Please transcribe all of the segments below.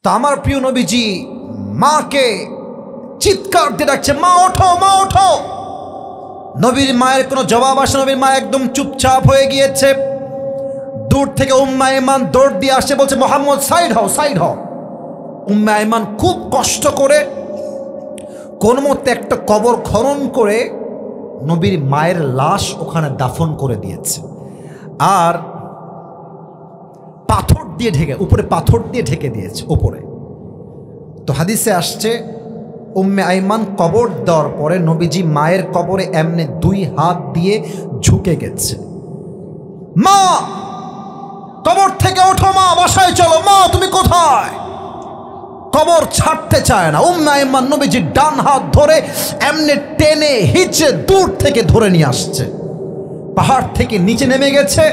তো আমার প্রিয় নবীজি মাকে চিৎকার দিয়ে ডাকছে, মা ওঠো, মা ওঠো। নবীর মায়ের কোনো জবাব আসে, নবীর মা একদম চুপচাপ হয়ে গিয়েছে। দূর থেকে উম্মে আইমান দৌড় দিয়ে আসছে, বলছে মোহাম্মদ সাইড হও, সাইড হও। উম্মে আইমান খুব কষ্ট করে কোন মতে একটা কবর খনন করে নবীর মায়ের লাশ ওখানে দাফন করে দিয়েছে, আর পাথর দিয়ে ঢেকে, উপরে পাথর দিয়ে ঢেকে দিয়েছে উপরে। তো হাদিসে আসছে উম্মে আইমান কবর দেওয়ার পরে নবীজি মায়ের কবরে এমনি 2 হাত দিয়ে ঝুঁকে গেছে, মা কবর থেকে ওঠো, মা বাসায় চলো, মা তুমি কোথায়? কবর ছাড়তে চায় না। উম্মে আইমান নবীজির ডান হাত ধরে এমনি টেনে হিচে দূর থেকে ধরে নিয়ে আসছে। পাহাড় থেকে নিচে নেমে গেছে,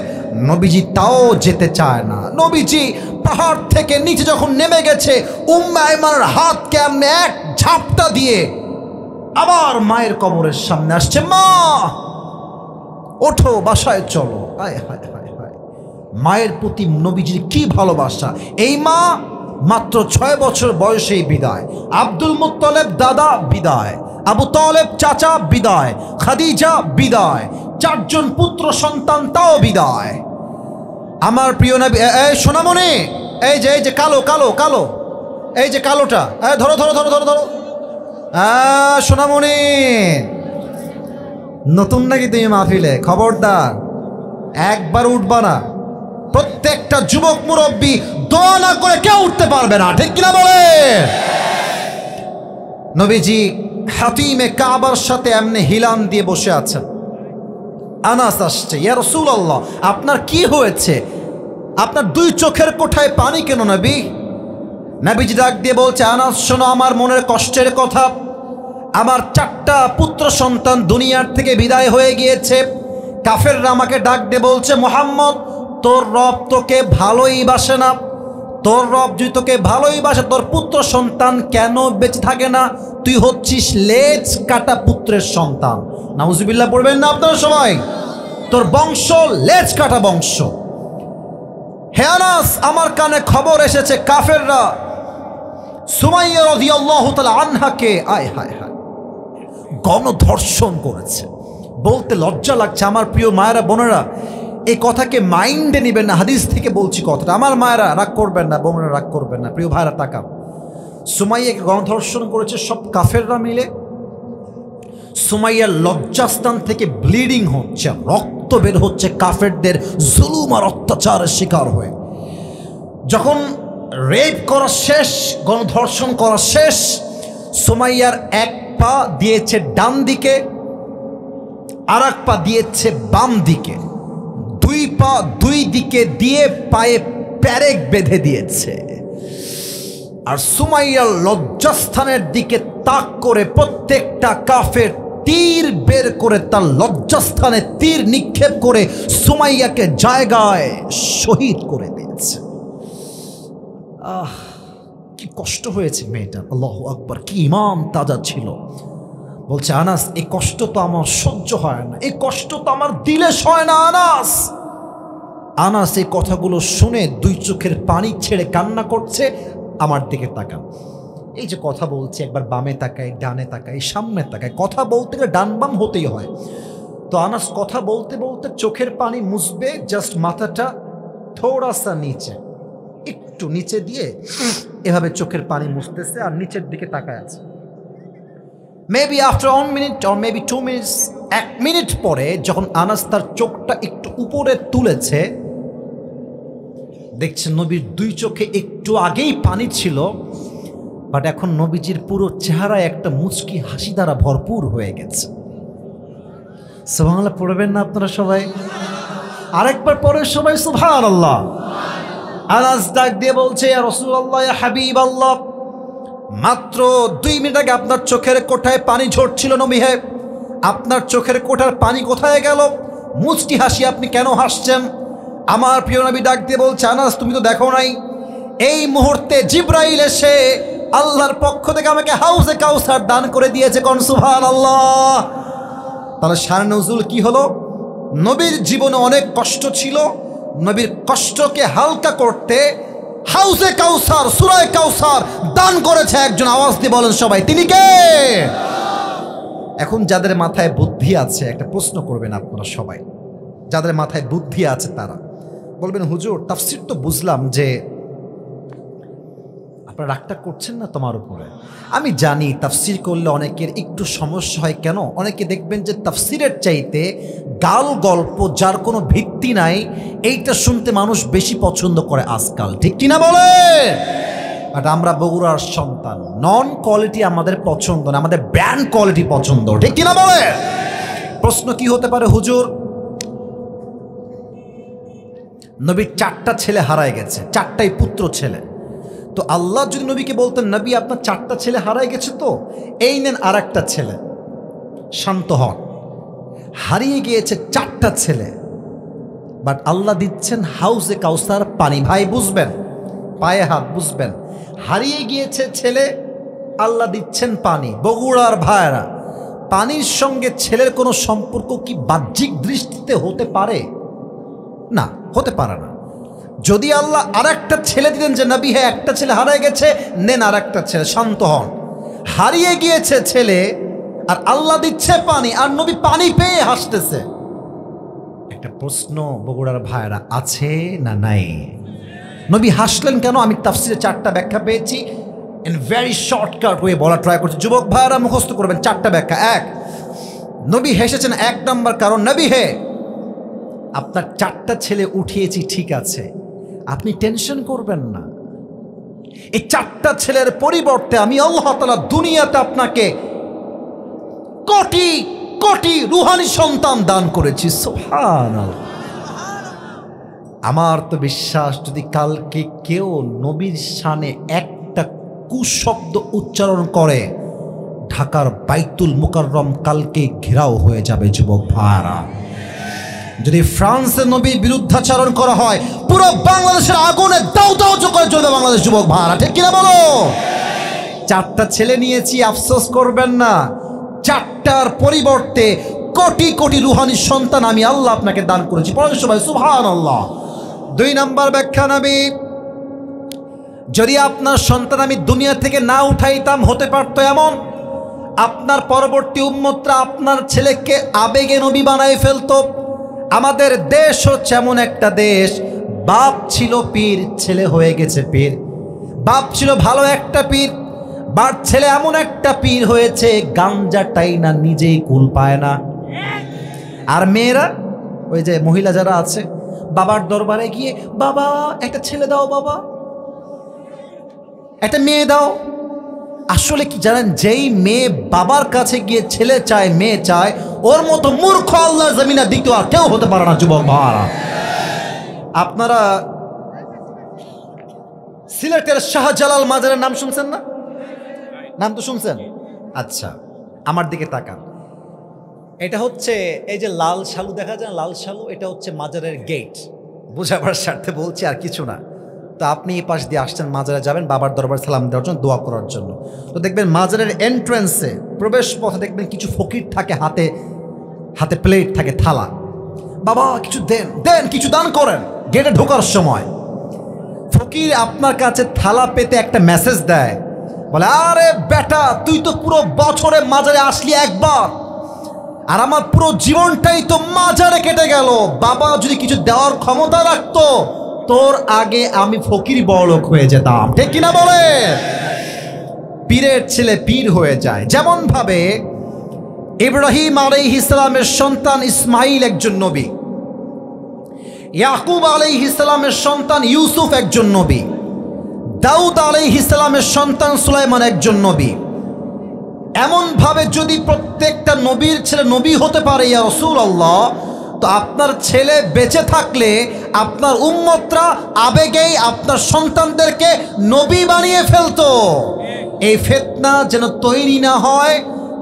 নবীজি তাও যেতে চায় না। নবীজি পাহাড় থেকে নিচে যখন নেমে গেছে, উম্মে আইমানের হাতকে এমনি এক ঝাপটা দিয়ে আবার মায়ের কবরের সামনে আসছে, মা ওঠো, বাসায় চলো। হায় হায় হায় হায়, মায়ের প্রতি নবীজির কি ভালোবাসা। এই মা মাত্র 6 বছর বয়সেই বিদায়, আব্দুল মুত্তালিব দাদা বিদায়, আবু তালেব চাচা বিদায়, খাদিজা বিদায়, 4 জন পুত্র সন্তান তাও বিদায়। আমার প্রিয় নবী, এই সোনামণি, এই যে কালো কালো কালো, এই যে কালোটা, ধরো ধরো ধরো ধরো ধরো। সোনামণি, নতুন নাকি তুমি মাহফিলে? খবরদার একবার উঠবা না। প্রত্যেকটা যুবক মুরব্বী দোয়া না করে কেউ উঠতে পারবে না, ঠিক কিনা বলে? নবীজি হাতিমে কাবার সাথে এমনি হিলান দিয়ে বসে আছেন। আনাস আসছে, ইয়া রাসূলুল্লাহ আপনার কি হয়েছে? আপনার 2 চোখের কোঠায় পানি কেন নবী? নবীজি ডাক দিয়ে বলছে, আনাস শোনো আমার মনের কষ্টের কথা। আমার 4টা পুত্র সন্তান দুনিয়ার থেকে বিদায় হয়ে গিয়েছে। কাফেররা আমাকে ডাক দিয়ে বলছে, মুহাম্মদ তোর রব তোকে ভালোই বাসে না, তোর রব যদি তোকে ভালোই বাসে তোর পুত্র সন্তান কেন বেঁচে থাকে না? তুই হচ্ছিস লেজ কাটা পুত্রের সন্তান। নাউজুবিল্লাহ পড়বেন না আপনারা সবাই? তোর বংশ লেজ কাটা বংশ। হে আনাস, আমার কানে খবর এসেছে কাফেররা সুমাইয়া রাদিয়াল্লাহু তাআলা আনহাকে আয় হায় হায় গণধর্ষণ করেছে। বলতে লজ্জা লাগছে। আমার প্রিয় মায়েরা বোনেরা, এই কথাকে মাইন্ডে নেবেন না, হাদিস থেকে বলছি কথাটা। আমার মায়েরা রাগ করবেন না, বোনেরা রাগ করবেন না। প্রিয় ভাইরা তাকান, সুমাইয়াকে গণধর্ষণ করেছে সব কাফেররা মিলে। সুমাইয়ার লজ্জাস্থান থেকে ব্লিডিং হচ্ছে, রক্ত বের হচ্ছে কাফেরদের জুলুম আর অত্যাচারের শিকার হয়ে। যখন রেপ করা শেষ, গণধর্ষণ করা শেষ, সুমাইয়ার 1 পা দিয়েছে ডান দিকে, আর 1 পা দিয়েছে বাম দিকে। 2 পা 2 দিকে দিয়ে পায়ে প্যারেক বেঁধে দিয়েছে। আর সুমাইয়ার লজ্জাস্থানের দিকে তাক করে প্রত্যেকটা কাফের তীর বের করে তার লজ্জাস্থানে তীর নিক্ষেপ করে সুমাইয়াকে জায়গায় শহীদ করে দিয়েছে। কি কষ্ট হয়েছে মেয়েটার। আল্লাহু আকবার, কি ইমান তাজা ছিল। বলছে, আনাস এই কষ্ট তো আমার সহ্য হয় না, এই কষ্ট তো আমার দিলে সয় না। আনাস আনাস এই কথাগুলো শুনে 2 চোখের পানি ছেড়ে কান্না করছে। আমার দিকে তাকান, এই যে কথা বলছে, একবার বামে তাকায়, ডানে তাকায়, সামনে তাকায়। কথা বলতে গেলে ডান বাম হতেই হয়। তো আনাস কথা বলতে বলতে চোখের পানি মুছবে, জাস্ট মাথাটা থোড়া সা নিচে, একটু নিচে দিয়ে এভাবে চোখের পানি মুছতেছে আর নিচের দিকে তাকায় আছে। Maybe after 1 minute or maybe 2 minutes, 1 minute পরে যখন আনাস তার চোখটা একটু উপরে তুলেছে, দেখছেন নবীর 2 চোখে একটু আগেই পানি ছিল, বাট এখন নবীজির পুরো চেহারায় একটা মুচকি হাসি দ্বারা ভরপুর হয়ে গেছে। সুবহানাল্লাহ পড়বেন না আপনারা সবাই? আরেকবার পরে সবাই সুবহানাল্লাহ। আনাস ডাক দিয়ে বলছে, ইয়া রাসূলুল্লাহ, ইয়া হাবিবাল্লাহ, মাত্র 2 মিনিট আগে আপনার চোখের কোঠায় পানি ঝরছিল নবী হে, আপনার চোখের কোঠার পানি কোথায় গেল? মুচকি হাসি আপনি কেন হাসছেন? আমার প্রিয় নবী ডাক দিয়ে বলছে, আনাস তুমি তো দেখো নাই, এই মুহূর্তে জিবরাইল এসে আল্লাহর পক্ষ থেকে আমাকে হাউজে কাউসার দান করে দিয়েছে। কোন সুবহানাল্লাহ। তাহলে শান নজুল কি হলো? নবীর জীবনে অনেক কষ্ট ছিল, নবীর কষ্টকে হালকা করতে হাউজে কাউসার, সূরা কাউসার দান করেছে একজন। আওয়াজ দিয়ে বলেন সবাই, তিনি কে? এখন যাদের মাথায় বুদ্ধি আছে একটা প্রশ্ন করবেন আপনারা সবাই, যাদের মাথায় বুদ্ধি আছে তারা বলবেন, হুজুর তাফসীর তো বুঝলাম, যে আপনারা রাগটা করছেন না তোমার উপরে। আমি জানি তাফসীর করলে অনেকের একটু সমস্যা হয়। কেন? অনেকে দেখবেন যে তাফসীরের চাইতে গাল গল্প যার কোনো ভিত্তি নাই এইটা শুনতে মানুষ বেশি পছন্দ করে আজকাল, ঠিক কিনা বলে? বাট আমরা বগুড়ার সন্তান, নন কোয়ালিটি আমাদের পছন্দ না, আমাদের ব্র্যান্ড কোয়ালিটি পছন্দ, ঠিক কিনা বলে? প্রশ্ন কি হতে পারে, হুজুর নবীর 4টা ছেলে হারায় গেছে, 4টাই পুত্র ছেলে। তো আল্লাহ যদি নবীকে বলতেন, নবী আপনার 4টা ছেলে হারায় গেছে, তো এই নেন আর একটা ছেলে, শান্ত হন, হারিয়ে গিয়েছে 4টা ছেলে, বাট আল্লাহ দিচ্ছেন হাউজে কাউসার পানি। ভাই বুঝবেন, পায়ে হাত বুঝবেন, হারিয়ে গিয়েছে ছেলে, আল্লাহ দিচ্ছেন পানি। বগুড়ার ভাইরা, পানির সঙ্গে ছেলের কোনো সম্পর্ক কি বাহ্যিক দৃষ্টিতে হতে পারে? না, হতে পারে না। যদি আল্লাহ আর একটা ছেলে দিতেন যে নবী হ্যাঁ একটা ছেলে হারিয়ে গেছে, নেন আর একটা ছেলে, শান্ত হন। হারিয়ে গিয়েছে ছেলে আর আল্লাহ দিচ্ছে পানি, আর নবী পানি পেয়ে হাসতেছে। একটা প্রশ্ন বগুড়ার ভাইরা, আছে না নাই? নবী হাসলেন কেন? আমি তাফসীরে 4টা ব্যাখ্যা পেয়েছি, ইন ভেরি শর্টকাট ওয়ে বলা ট্রাই করছি। যুবক ভাইরা মুখস্থ করবেন 4টা ব্যাখ্যা। 1, নবী হেসেছেন 1 নম্বর কারণ, নবী হে আপনার 4টা ছেলে উঠিয়েছি, ঠিক আছে, আপনি টেনশন করবেন না। এই 4টা ছেলের পরিবর্তে আমি আল্লাহ তাআলা দুনিয়াতে আপনাকে কোটি কোটি রুহানি সন্তান দান করেছি। সুবহানাল্লাহ। আমার তো বিশ্বাস, যদি কালকে কেউ নবীর শানে একটা কুশব্দ উচ্চারণ করে, ঢাকার বাইতুল মুকাররম কালকে ঘেরাও হয়ে যাবে। যুবক ভাইরা, যদি ফ্রান্সের নবীর বিরুদ্ধাচরণ করা হয়, পুরো বাংলাদেশের আগুনে দাউ দাউ করে জ্বলবে বাংলাদেশ। যুবক ভাইরা, ঠিক কিনা বলো? 4টা ছেলে নিয়েছি, আফসোস করবেন না। 4টার পরিবর্তে কোটি কোটি রুহানি সন্তান আমি আল্লাহ আপনাকে দান করেছি। পড়েন সবাই সুবহানাল্লাহ। 2 নম্বর ব্যাখ্যা, নবী যদি আপনার সন্তান আমি দুনিয়া থেকে না উঠাইতাম, হতে পারত এমন আপনার পরবর্তী উম্মতরা আপনার ছেলেকে আবেগে নবী বানায় ফেলতো। আমাদের দেশ হচ্ছে এমন একটা দেশ, বাপ ছিল পীর, ছেলে হয়ে গেছে পীর। বাপ ছিল ভালো একটা পীর, বাপ ছেলে এমন একটা পীর হয়েছে গাঞ্জাটাই না নিজেই কুল পায় না। আর মেয়েরা, ওই যে মহিলা যারা আছে, বাবার দরবারে গিয়ে, বাবা একটা ছেলে দাও, বাবা একটা মেয়ে দাও। আসলে কি জানেন, যেই মেয়ে বাবার কাছে গিয়ে ছেলে চায়, মেয়ে চায়, ওর মতো মূর্খ আল্লাহর জমিনে দ্বিতীয় আর কেউ হতে পারে না। যুবক ভাইরা, আপনারা সিলেটের শাহজালাল মাজারের নাম শুনছেন না? নাম তো শুনছেন। আচ্ছা, আমার দিকে তাকান। এটা হচ্ছে এই যে লাল শালু দেখা যায়, লাল শালু, এটা হচ্ছে মাজারের গেট। বোঝাবার স্বার্থে বলছি, আর কিছু না। তো আপনি এই পাশ দিয়ে আসছেন, মাজারে যাবেন বাবার দরবার সালাম দেওয়ার জন্য, দোয়া করার জন্য। তো দেখবেন মাজারের এন্ট্রান্সে প্রবেশ পথে দেখবেন কিছু ফকির থাকে, হাতে হাতে প্লেট থাকে, থালা। বাবা কিছু দেন, দেন কিছু দান করেন। গেটে ঢোকার সময় ফকির আপনার কাছে থালা পেতে একটা মেসেজ দেয়, বলে, আরে বেটা তুই তো পুরো বছরে মাজারে আসলি একবার, আর আমার পুরো জীবনটাই তো মাজারে কেটে গেল। বাবা যদি কিছু দেওয়ার ক্ষমতা রাখতো, তোর আগে আমি ফকির বড়লোক হয়ে যেতাম। ঠিক কিনা বলে? পীরের ছেলে পীর হয়ে যায়। যেমন ভাবে ইব্রাহিম আলাইহিস সালামের সন্তান ইসমাইল একজন নবী, ইয়াকুব আলাইহিস সালামের সন্তান ইউসুফ একজন নবী, দাউদ আলাইহিস সালামের সন্তান সুলাইমান একজন নবী। এমন ভাবে যদি প্রত্যেকটা নবীর ছেলে নবী হতে পারে ইয়া রাসূলুল্লাহ, তো আপনার ছেলে বেঁচে থাকলে আপনার উম্মতরা আবেগেই আপনার সন্তানদেরকে নবী বানিয়ে ফেলতো। এই ফিতনা যেন তৈরি না হয়,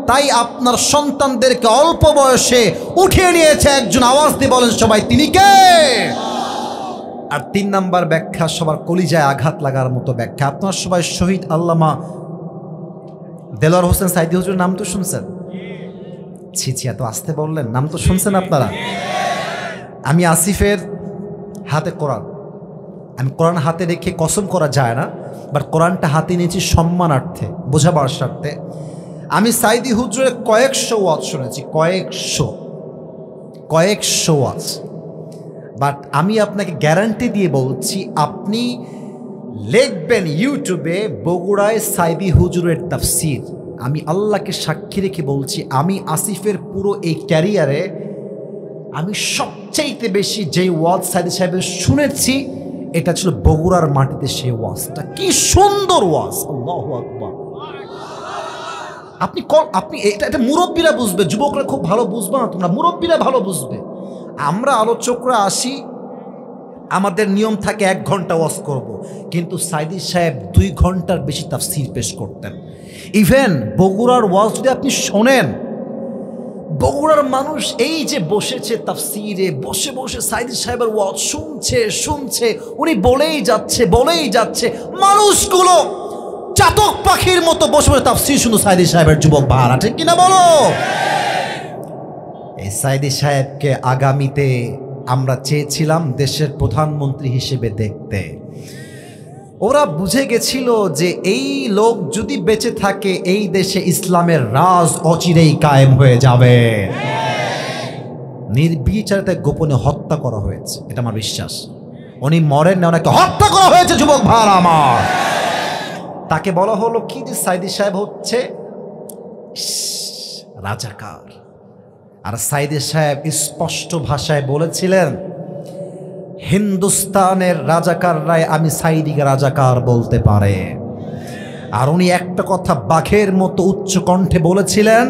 তাই আপনার সন্তানদেরকে অল্প বয়সে উঠিয়ে নিয়েছে একজন। আওয়াজ দিয়ে বলেন সবাই, তিনি কে? আর 3 নাম্বার ব্যাখ্যা, সবার কলিজায় আঘাত লাগার মতো ব্যাখ্যা। আপনার সবাই শহীদ আল্লামা দেলোয়ার হোসেন সাইদি হুজুর নাম তো শুনছেন? ছি, এত আসতে বললেন, নাম তো শুনছেন আপনারা। আমি আসিফের হাতে কোরআন, আমি কোরআন হাতে রেখে কসম করা যায় না, বাট কোরআনটা হাতে নিয়েছি সম্মানার্থে, বোঝাবার স্বার্থে। আমি সাইদি হুজুরের কয়েকশো ওয়াজ শুনেছি, কয়েকশো ওয়াজ, বাট আমি আপনাকে গ্যারান্টি দিয়ে বলছি, আপনি লিখবেন ইউটিউবে বগুড়ায় সাইদি হুজুরের তাফসির, আমি আল্লাহকে সাক্ষী রেখে বলছি, আমি আসিফের পুরো এই ক্যারিয়ারে আমি সবচাইতে বেশি যেই ওয়াজ সাইদি সাহেবের শুনেছি, এটা ছিল বগুড়ার মাটিতে সেই ওয়াজটা। কি সুন্দর ওয়াজ, আল্লাহু আকবার। আপনি এটা মুরব্বীরা বুঝবে, যুবকরা খুব ভালো বুঝবে না, তোমরা মুরব্বীরা ভালো বুঝবে। আমরা আলোচকরা আসি, আমাদের নিয়ম থাকে 1 ঘন্টা ওয়াজ করব, কিন্তু সাইদি সাহেব 2 ঘন্টার বেশি তাফসীর পেশ করতেন। ইভেন বগুড়ার ওয়াজ যদি আপনি শোনেন, বগুড়ার মানুষ এই যে বসেছে তাফসীরে, বসে বসে সাইদি সাহেবের ওয়াজ শুনছে, উনি বলেই যাচ্ছে, মানুষগুলো চাতক পাখির মতো বসে বসে তাফসীর শুনো সাইদি সাহেবের, যুবক ভাড়া, ঠিক কিনা বলো? এই সাইদি সাহেবকে আগামীতে আমরা চেয়েছিলাম দেশের প্রধানমন্ত্রী হিসেবে দেখতে। ওরা বুঝে গেছিল যে এই লোক যদি বেঁচে থাকে, এই দেশে ইসলামের রাজ অচিরেই কায়েম হয়ে যাবে। নির্বিচারে গোপনে হত্যা করা হয়েছে, এটা আমার বিশ্বাস। উনি মরেন না, ওনাকে হত্যা করা হয়েছে, যুবক ভাইরা আমার। তাকে বলা হলো কি যে সাইদি সাহেব হচ্ছে রাজাকার, আর সাইদি সাহেব স্পষ্ট ভাষায় বলেছিলেন, হিন্দুস্তানের রাজাকাররাই আমি সাইদিকে রাজাকার বলতে পারে। আর উনি একটা কথা বাঘের মতো উচ্চ কণ্ঠে বলেছিলেন,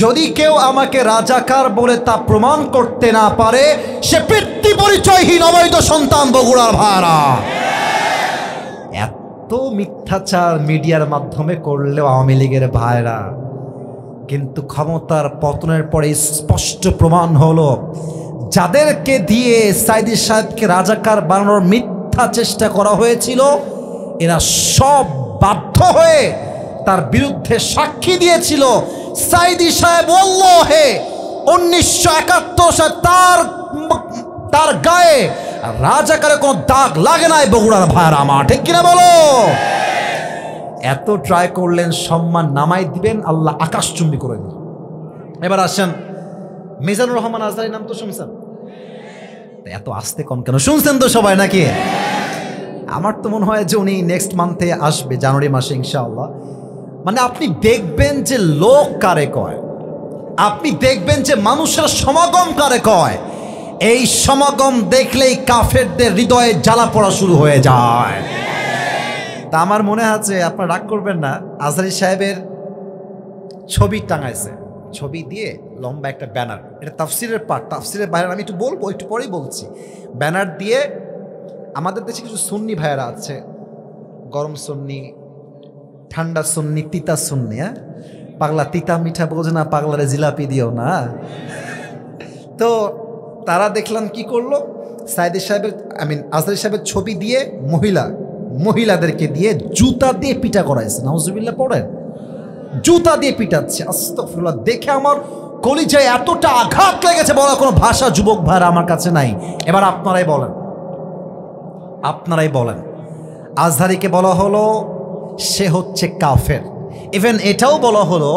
যদি কেউ আমাকে রাজাকার বলে তা প্রমাণ করতে না পারে, সে পিতৃ পরিচয়হীন অবৈধ সন্তান বগুড়ার ভাড়া। এত মিথ্যাচার মিডিয়ার মাধ্যমে করলেও আওয়ামী লীগের ভাইরা, কিন্তু ক্ষমতার পতনের পরে স্পষ্ট প্রমাণ হলো, যাদেরকে দিয়ে সাইদি সাহেবকে রাজাকার বানানোর মিথ্যা চেষ্টা করা হয়েছিল, এরা সব বাধ্য হয়ে তার বিরুদ্ধে সাক্ষী দিয়েছিল। সাইদি সাহেব ওয়াল্লাহে 1971 সালে তার গায়ে রাজাকারের কোনো দাগ লাগে নাই, বগুড়ার ভাইরা আমার, ঠিক কিনা বলো? এত ট্রাই করলেন, সম্মান নামাই দিবেন, আল্লাহ আকাশচুম্বী করে দিলেন। এবার আসেন মিজানুর রহমান আজহারীর নাম তো শুনছেন, এত আস্তে কোন কেন? শুনছেন তো সবাই নাকি? আমার তো মনে হয় যে উনি নেক্সট মান্থে আসবে, জানুয়ারি মাসে ইনশাআল্লাহ। মানে আপনি দেখবেন যে লোক কারে কয়, আপনি দেখবেন যে মানুষের সমাগম কারে কয়, এই সমাগম দেখলেই কাফেরদের হৃদয়ে জ্বালা পড়া শুরু হয়ে যায়। তা আমার মনে আছে, আপনারা রাগ করবেন না, আজহারী সাহেবের ছবি টাঙাইছে, ছবি দিয়ে লম্বা একটা ব্যানার, এটা তাফসিরের পার্ট, তাফসিরের বাইরে আমি একটু বলবো, একটু পরেই বলছি। ব্যানার দিয়ে আমাদের দেশে কিছু সুন্নি ভাইয়েরা আছে, গরম সুন্নি, ঠান্ডা সুন্নি, তিতা সুন্নি, হ্যাঁ পাগলা তিতা মিঠা বোঝে না, পাগলারে জিলাপি দিও না। তো তারা দেখলাম কি করলো, সাইদি সাহেবের আজহারী সাহেবের ছবি দিয়ে মহিলাদেরকে দিয়ে জুতা দিয়ে পিটা করাইছে। নাউজুবিল্লাহ পড়েন, জুতা দিয়ে পিটাচ্ছে। আস্তাগফিরুল্লাহ, দেখে আমার কলিজায় এতটা আঘাত লেগেছে, বলা কোনো ভাষা যুবক ভাইরা আমার কাছে নাই। এবার আপনারাই বলেন, আজহারীকে বলা হলো সে হচ্ছে কাফের। ইভেন এটাও বলা হলো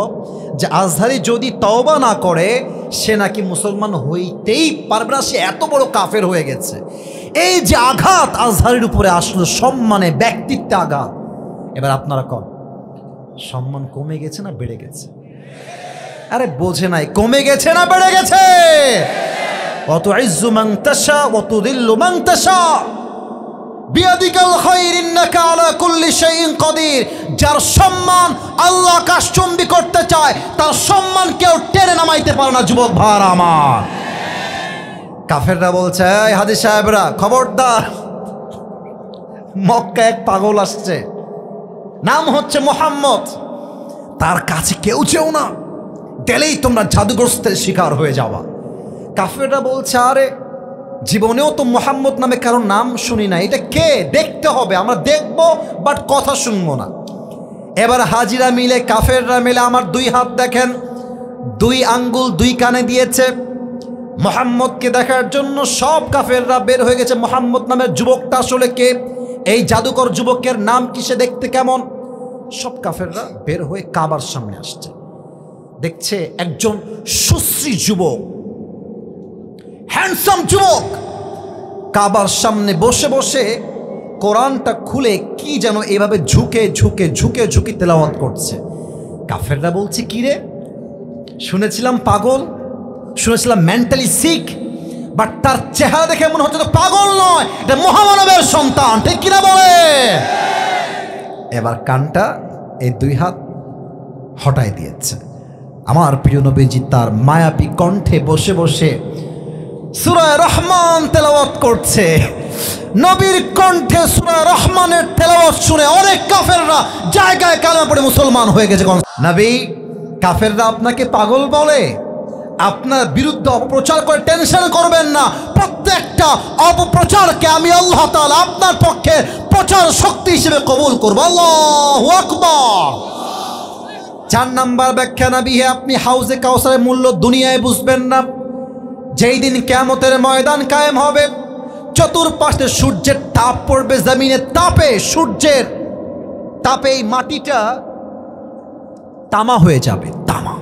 যে আজহারী যদি তওবা না করে সে নাকি মুসলমান হইতেই পারবে না, সে এত বড় কাফের হয়ে গেছে। এই যে আঘাত আজহারীর উপরে আসলো, সম্মানে, ব্যক্তিত্বে আঘাত। এবার আপনারা কন, সম্মান কমে গেছে না বেড়ে গেছে? আরে বোঝে নাই, কমে গেছে না বেড়ে গেছে? ওয়া তুইজ্জু মান তাশা ওয়া তুযিল্লু মান তাশা বিয়াদিকাল খায়র ইন্নাকা আলা কুল্লি শাইইন কাদির। যার সম্মান আল্লাহ আকাশচুম্বী করতে চায়, তার সম্মান কেউ টেনে নামাইতে পারে না, যুবক ভাইরা আমার। কাফেররা বলছে, এই হাজী সাহেবরা খবরদার, মক্কা এক পাগল আসছে, নাম হচ্ছে মুহাম্মদ, তার কাছে কেউ যেও না, গেলেই তোমরা জাদুগ্রস্তের শিকার হয়ে যাওয়া। কাফেররা বলছে, আরে জীবনেও তো মুহাম্মদ নামে কারো নাম শুনি না, এটা কে? দেখতে হবে, আমরা দেখব, বাট কথা শুনবো না। এবার হাজিরা মিলে, কাফেররা মিলে আমার 2 হাত দেখেন, 2 আঙ্গুল 2 কানে দিয়েছে, মোহাম্মদকে দেখার জন্য সব কাফেররা বের হয়ে গেছে। মোহাম্মদ নামের যুবকটা আসলে কে, এই জাদুকর যুবকের নাম কি, সে দেখতে কেমন, সব কাফেররা বের হয়ে কাবার সামনে আসছে। দেখছে একজন সুশ্রী যুবক, হ্যান্ডসাম যুবক কাবার সামনে বসে বসে কোরআনটা খুলে কি যেন এভাবে ঝুঁকে ঝুঁকে ঝুঁকে ঝুঁকে তেলাওয়াত করছে। কাফেররা বলছে কি রে, শুনেছিলাম পাগল, শুনেছিলাম মেন্টালি সিক, বাট তার চেহারা দেখে মনে হচ্ছে তো পাগল নয়, এটা মহামানবের সন্তান, ঠিক কিনা বলে? এবার কানটা এই দুই হাত হটাই দিয়েছে। আমার প্রিয় নবীজি তার মায়াবী কণ্ঠে বসে বসে সূরা রহমান তেলাওয়াত করছে। নবীর কণ্ঠে সূরা রহমানের তেলাওয়াত শুনে অনেক কাফেররা জায়গায় কালেমা পড়ে মুসলমান হয়ে গেছে। নবী, কাফেররা আপনাকে পাগল বলে, আপনার বিরুদ্ধে অপপ্রচার করে টেনশন করবেন না, প্রত্যেকটা অপপ্রচারকে আমি আল্লাহ তাআলা আপনার পক্ষে প্রচার শক্তি হিসেবে কবুল করব। আল্লাহু আকবার। 4 নাম্বার ব্যাখ্যা, নবী হে, আপনি হাউজে কাউসারের মূল্য দুনিয়ায় বুঝবেন না। যেই দিন কিয়ামতের ময়দান কায়েম হবে, চতুর্পাশে সূর্যের তাপ পড়বে, জমিনের তাপে, সূর্যের তাপে এই মাটিটা তামা হয়ে যাবে, তামা।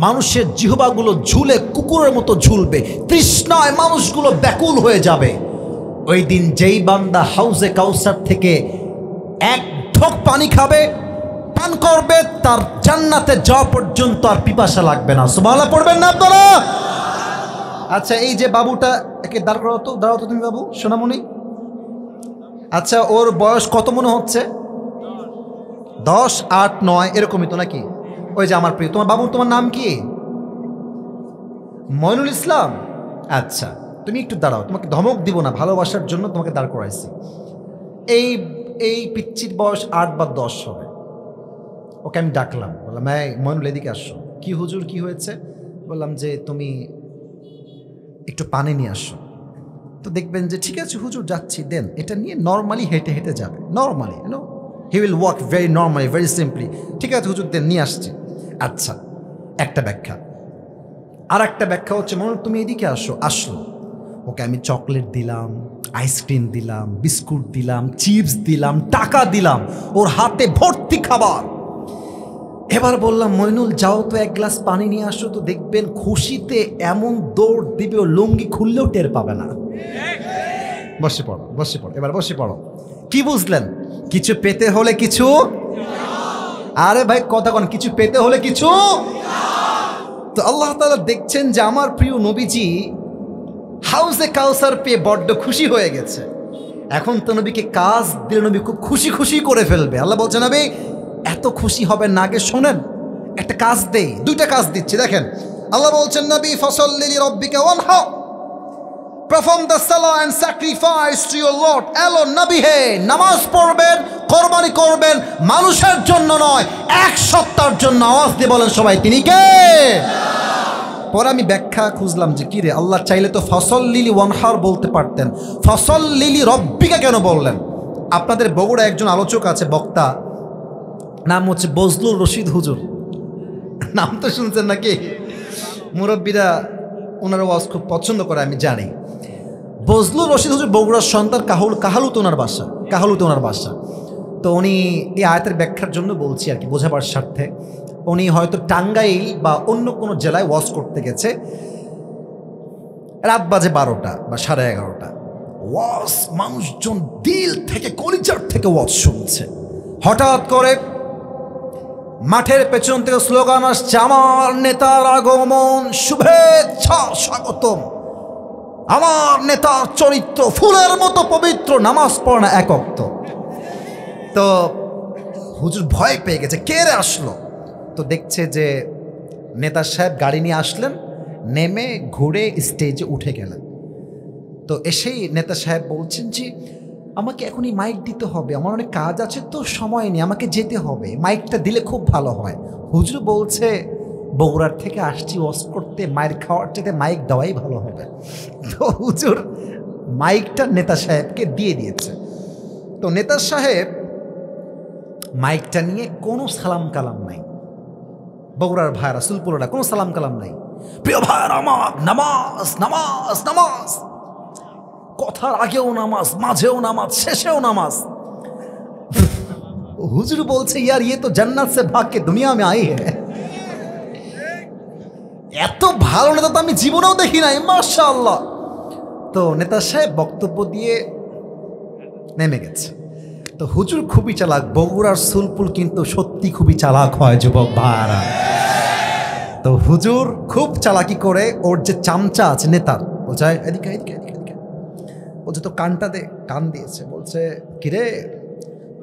মানুষের জিহ্বাগুলো ঝুলে কুকুরের মতো ঝুলবে, তৃষ্ণায় মানুষগুলো ব্যাকুল হয়ে যাবে। ওই দিন যেই বান্দা হাউজে কাউসার থেকে এক ঢোক পানি খাবে, পান করবে, তার জান্নাতে যাওয়া পর্যন্ত আর পিপাসা লাগবে না। সুবহানাল্লাহ পড়বেন না আপনারা? আচ্ছা, এই যে বাবুটা, একে দাঁড়াও তো তুমি বাবু, সোনামণি। আচ্ছা, ওর বয়স কত মনে হচ্ছে? 10, 8, 9 এরকমই তো নাকি? ওই যে আমার প্রিয়, তোমার বাবু, তোমার নাম কি? মইনুল ইসলাম। আচ্ছা, তুমি একটু দাঁড়াও, তোমাকে ধমক দিব না, ভালোবাসার জন্য তোমাকে দাঁড় করাইছি। এই পিচ্চির বয়স 8 বা 10 হবে। ওকে আমি ডাকলাম, বললাম এই মইনুল এদিকে আসো। কি হুজুর, কি হয়েছে? বললাম যে তুমি একটু পানি নিয়ে আসো। তো দেখবেন যে ঠিক আছে হুজুর, যাচ্ছি, দেন। এটা নিয়ে নর্মালি হেঁটে হেঁটে যাবে, normally, he will walk very normally, very simply. ঠিক আছে হুজুর, দেন, নিয়ে আসছি। আচ্ছা, একটা ব্যাখ্যা। আর একটা ব্যাখ্যা হচ্ছে, মনে তুমি এদিকে আসো। আসলো, ওকে আমি চকলেট দিলাম, আইসক্রিম দিলাম, বিস্কুট দিলাম, চিপস দিলাম, টাকা দিলাম, ওর হাতে ভর্তি খাবার। এবার বললাম মইনুল, যাও তো 1 গ্লাস পানি নিয়ে আসো। তো দেখবেন খুশিতে এমন দৌড় দিবে, ও লুঙ্গি খুললেও টের পাবে না। বসে পড়ো, বসে পড়ো, এবার বসে পড়ো। কি বুঝলেন? কিছু পেতে হলে কিছু, আরে ভাই কথা কোন, কিছু পেতে হলে কিছু। তো আল্লাহ তাআলা দেখছেন যে আমার প্রিয় নবীজি হাউজে কাউসার পেয়ে বড্ড খুশি হয়ে গেছে। এখন তো নবীকে কাজ দিলে নবী খুব খুশি খুশি করে ফেলবে। আল্লাহ বলছে, নবী এত খুশি হবেন না, আগে শোনেন, একটা কাজ দেই। 2টা কাজ দিচ্ছি, দেখেন। আল্লাহ বলছেন, নবী ফাসাল্লি লিরাব্বিকা ওয়ানহার, perform the salah and sacrifice to your Lord alone। নবী হে, নামাজ পড়বেন, কোরবানি করবেন, মানুষের জন্য নয়, এক সত্তার জন্য। আওয়াজ দিয়ে বলেন সবাই, তিনি কে? পরে আমি ব্যাখ্যা খুঁজলাম যে কি রে, আল্লাহ চাইলে তো ফাসাল্লি ওয়ানহার বলতে পারতেন, ফাসাল্লি লিরাব্বিকা কেন বললেন? আপনাদের বগুড়া একজন আলোচক আছে, বক্তা, নাম হচ্ছে বজলুর রশিদ হুজুর। নাম তো শুনছেন নাকি? মুরব্বীরা ওনার ওয়াজ খুব পছন্দ করে, আমি জানি। বজলুর রশিদ হুজুর বগুড়ার সন্তান, কাহালুতে ওনার বাসা, কাহালুতে ওনার বাসা। তো উনি এই আয়াতের ব্যাখ্যার জন্য বলছি আর কি, বোঝাবার স্বার্থে। উনি হয়তো টাঙ্গাইল বা অন্য কোনো জেলায় ওয়াজ করতে গেছে, রাত বাজে 12টা বা 11:30। ওয়াজ মানুষজন দিল থেকে, কলিজার থেকে ওয়াজ শুনছে। হঠাৎ করে মাঠের পেছন থেকে স্লোগান আসছে, আমার নেতার আগমন, শুভেচ্ছা, স্বাগতম। আমার নেতার চরিত্র ফুলের মতো পবিত্র, নামাজ পড়ে না এক ওয়াক্ত। তো হুজুর ভয় পেয়ে গেছে, কে রে আসলো? তো দেখছে যে নেতা সাহেব গাড়ি নিয়ে আসলেন, নেমে ঘুরে স্টেজে উঠে গেলেন। তো এসেই নেতা সাহেব বলছেন যে আমাকে এখনই মাইক দিতে হবে, আমার অনেক কাজ আছে, তো সময় নেই, আমাকে যেতে হবে, মাইকটা দিলে খুব ভালো হয়। হুজুর বলছে, বগুড়ার থেকে আসছি ওয়াজ করতে, মাইর খাওয়ার চাইতে মাইক দেওয়াই ভালো হবে। তো হুজুর মাইকটা নেতা সাহেবকে দিয়ে দিয়েছে। তো নেতা সাহেব মাইকটা নিয়ে কোনো সালাম কালাম নাই, বগুড়ার ভাইরা সুলপুররা কোনো সালাম কালাম নাই, প্রিয় ভাইয়ের আমার, নামাজ নামাজ নামাজ, কথার আগেও নামাজ, মাঝেও নামাজ, শেষেও নামাজ। হুজুর বলছে ইয়ার ये तो जन्नत से भाग के दुनिया में आई है। এত ভালো নেতা তো আমি জীবনেও দেখি নাই, মাশাআল্লাহ। তো নেতা সাহেব বক্তব্য দিয়ে নেমে গেছে। তো হুজুর খুবই চালাক, বগুড়ার সুলপুল কিন্তু সত্যি খুবই চালাক হয় যুবক ভাইরা। তো হুজুর খুব চালাকি করে ওর যে চামচা আছে নেতার, বলছে এদিকে এদিকে এদিকে এদিকে, বলছে তো কানটা দে, কান দিয়েছে। বলছে কিরে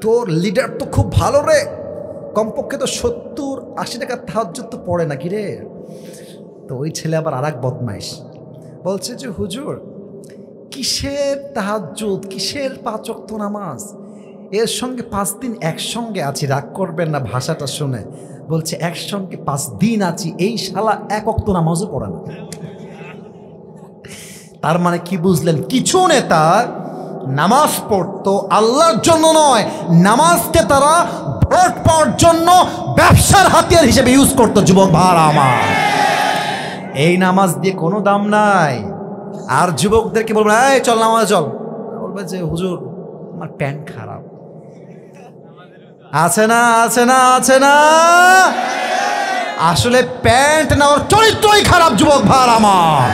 তোর লিডার তো খুব ভালো রে, কমপক্ষে তো 70-80 টাকা তাহাজ্জুদ তো পড়ে না কিরে। তো ওই ছেলে আবার আর এক বদমাইশ বলছে যে হুজুর কিসের তাহাজ্জুদ, কিসের 5 ওয়াক্ত নামাজ, এর সঙ্গে 5 দিন একসঙ্গে আছি, রাগ করবেন না ভাষাটা শুনে। বলছে একসঙ্গে 5 দিন আছি, এই শালা 1 ওয়াক্ত নামাজও পড়ে না। তার মানে কি বুঝলেন? কিছু নেতা নামাজ পড়তো আল্লাহর জন্য নয়, নামাজকে তারা ভোট পাওয়ার জন্য ব্যবসার হাতিয়ার হিসেবে ইউজ করতো। যুবক ভাইরা আমার, এই নামাজ দিয়ে কোনো দাম নাই। আর যুবকদেরকে বলবেন এই চল নামাজ চল, বলবে যে হুজুর আমার প্যান্ট খারাপ। আছে না আছে না আছে না, আসলে প্যান্ট না, ওর চরিত্রই খারাপ যুবক ভাইরা আমার।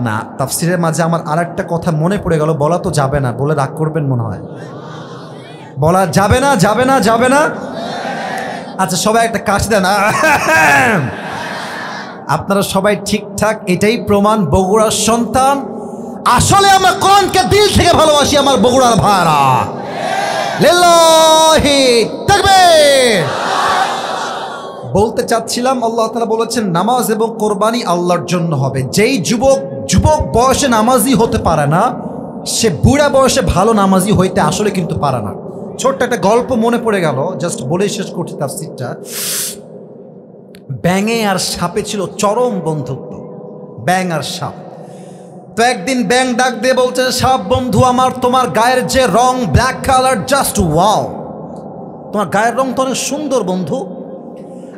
না, তাফসিরের মাঝে আমার আর একটা কথা মনে পড়ে গেল, বলা তো যাবে না, বলে রাগ করবেন মনে হয়। বলা যাবে না, যাবে না, যাবে না। আচ্ছা সবাই একটা কাশি দেন। আপনারা সবাই ঠিকঠাক, এটাই প্রমাণ বগুড়ার সন্তান। আসলে আমরা কোরআনকে দিল থেকে ভালোবাসি আমার বগুড়ার ভাইরা। লিল্লাহি তাকবীর। বলতে চাচ্ছিলাম আল্লাহ তাআলা বলেছেন নামাজ এবং কোরবানি আল্লাহর জন্য হবে। যেই যুবক বয়সে নামাজি হতে পারে না, সে বুড়া বয়সে ভালো নামাজি হইতে আসলে কিন্তু পারে না। ছোট্ট একটা গল্প মনে পড়ে গেল, জাস্ট বলে শেষ করছি তাফসীরটা। ব্যাঙে আর সাপে ছিল চরম বন্ধুত্ব, ব্যাঙ আর সাপ। তো একদিন ব্যাঙ ডাক দিয়ে বলছে সাপ বন্ধু আমার, তোমার গায়ের যে রং ব্ল্যাক কালার, জাস্ট ওয়াও, তোমার গায়ের রং তো অনেক সুন্দর বন্ধু।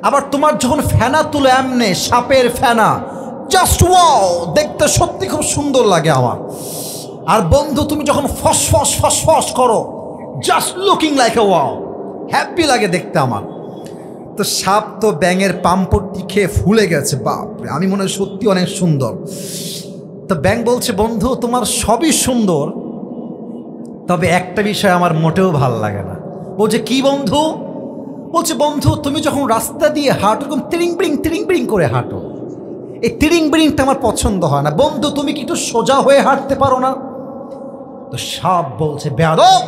আবার তোমার যখন ফেনা তুলে এমনে সাপের ফেনা, জাস্ট ওয়াও, দেখতে সত্যি খুব সুন্দর লাগে আমার। আর বন্ধু তুমি যখন ফসফস ফসফস করো, just looking like a wow, happy লাগে দেখতে আমার। তো সাপ তো ব্যাঙের পাম্পটি খেয়ে ফুলে গেছে, বাপরে আমি মনে হয় সত্যি অনেক সুন্দর। তো ব্যাঙ বলছে বন্ধু তোমার সবই সুন্দর, তবে একটা বিষয় আমার মোটেও ভাল লাগে না। বলছে কি বন্ধু? বলছে বন্ধু তুমি যখন রাস্তা দিয়ে হাঁটো এরকম তিরিং বিরিং করে হাঁটো, এই তিরিং বিরিংটা আমার পছন্দ হয় না। বন্ধু তুমি কি একটু সোজা হয়ে হাঁটতে পারো না? তো সাপ বলছে বেয়াদব,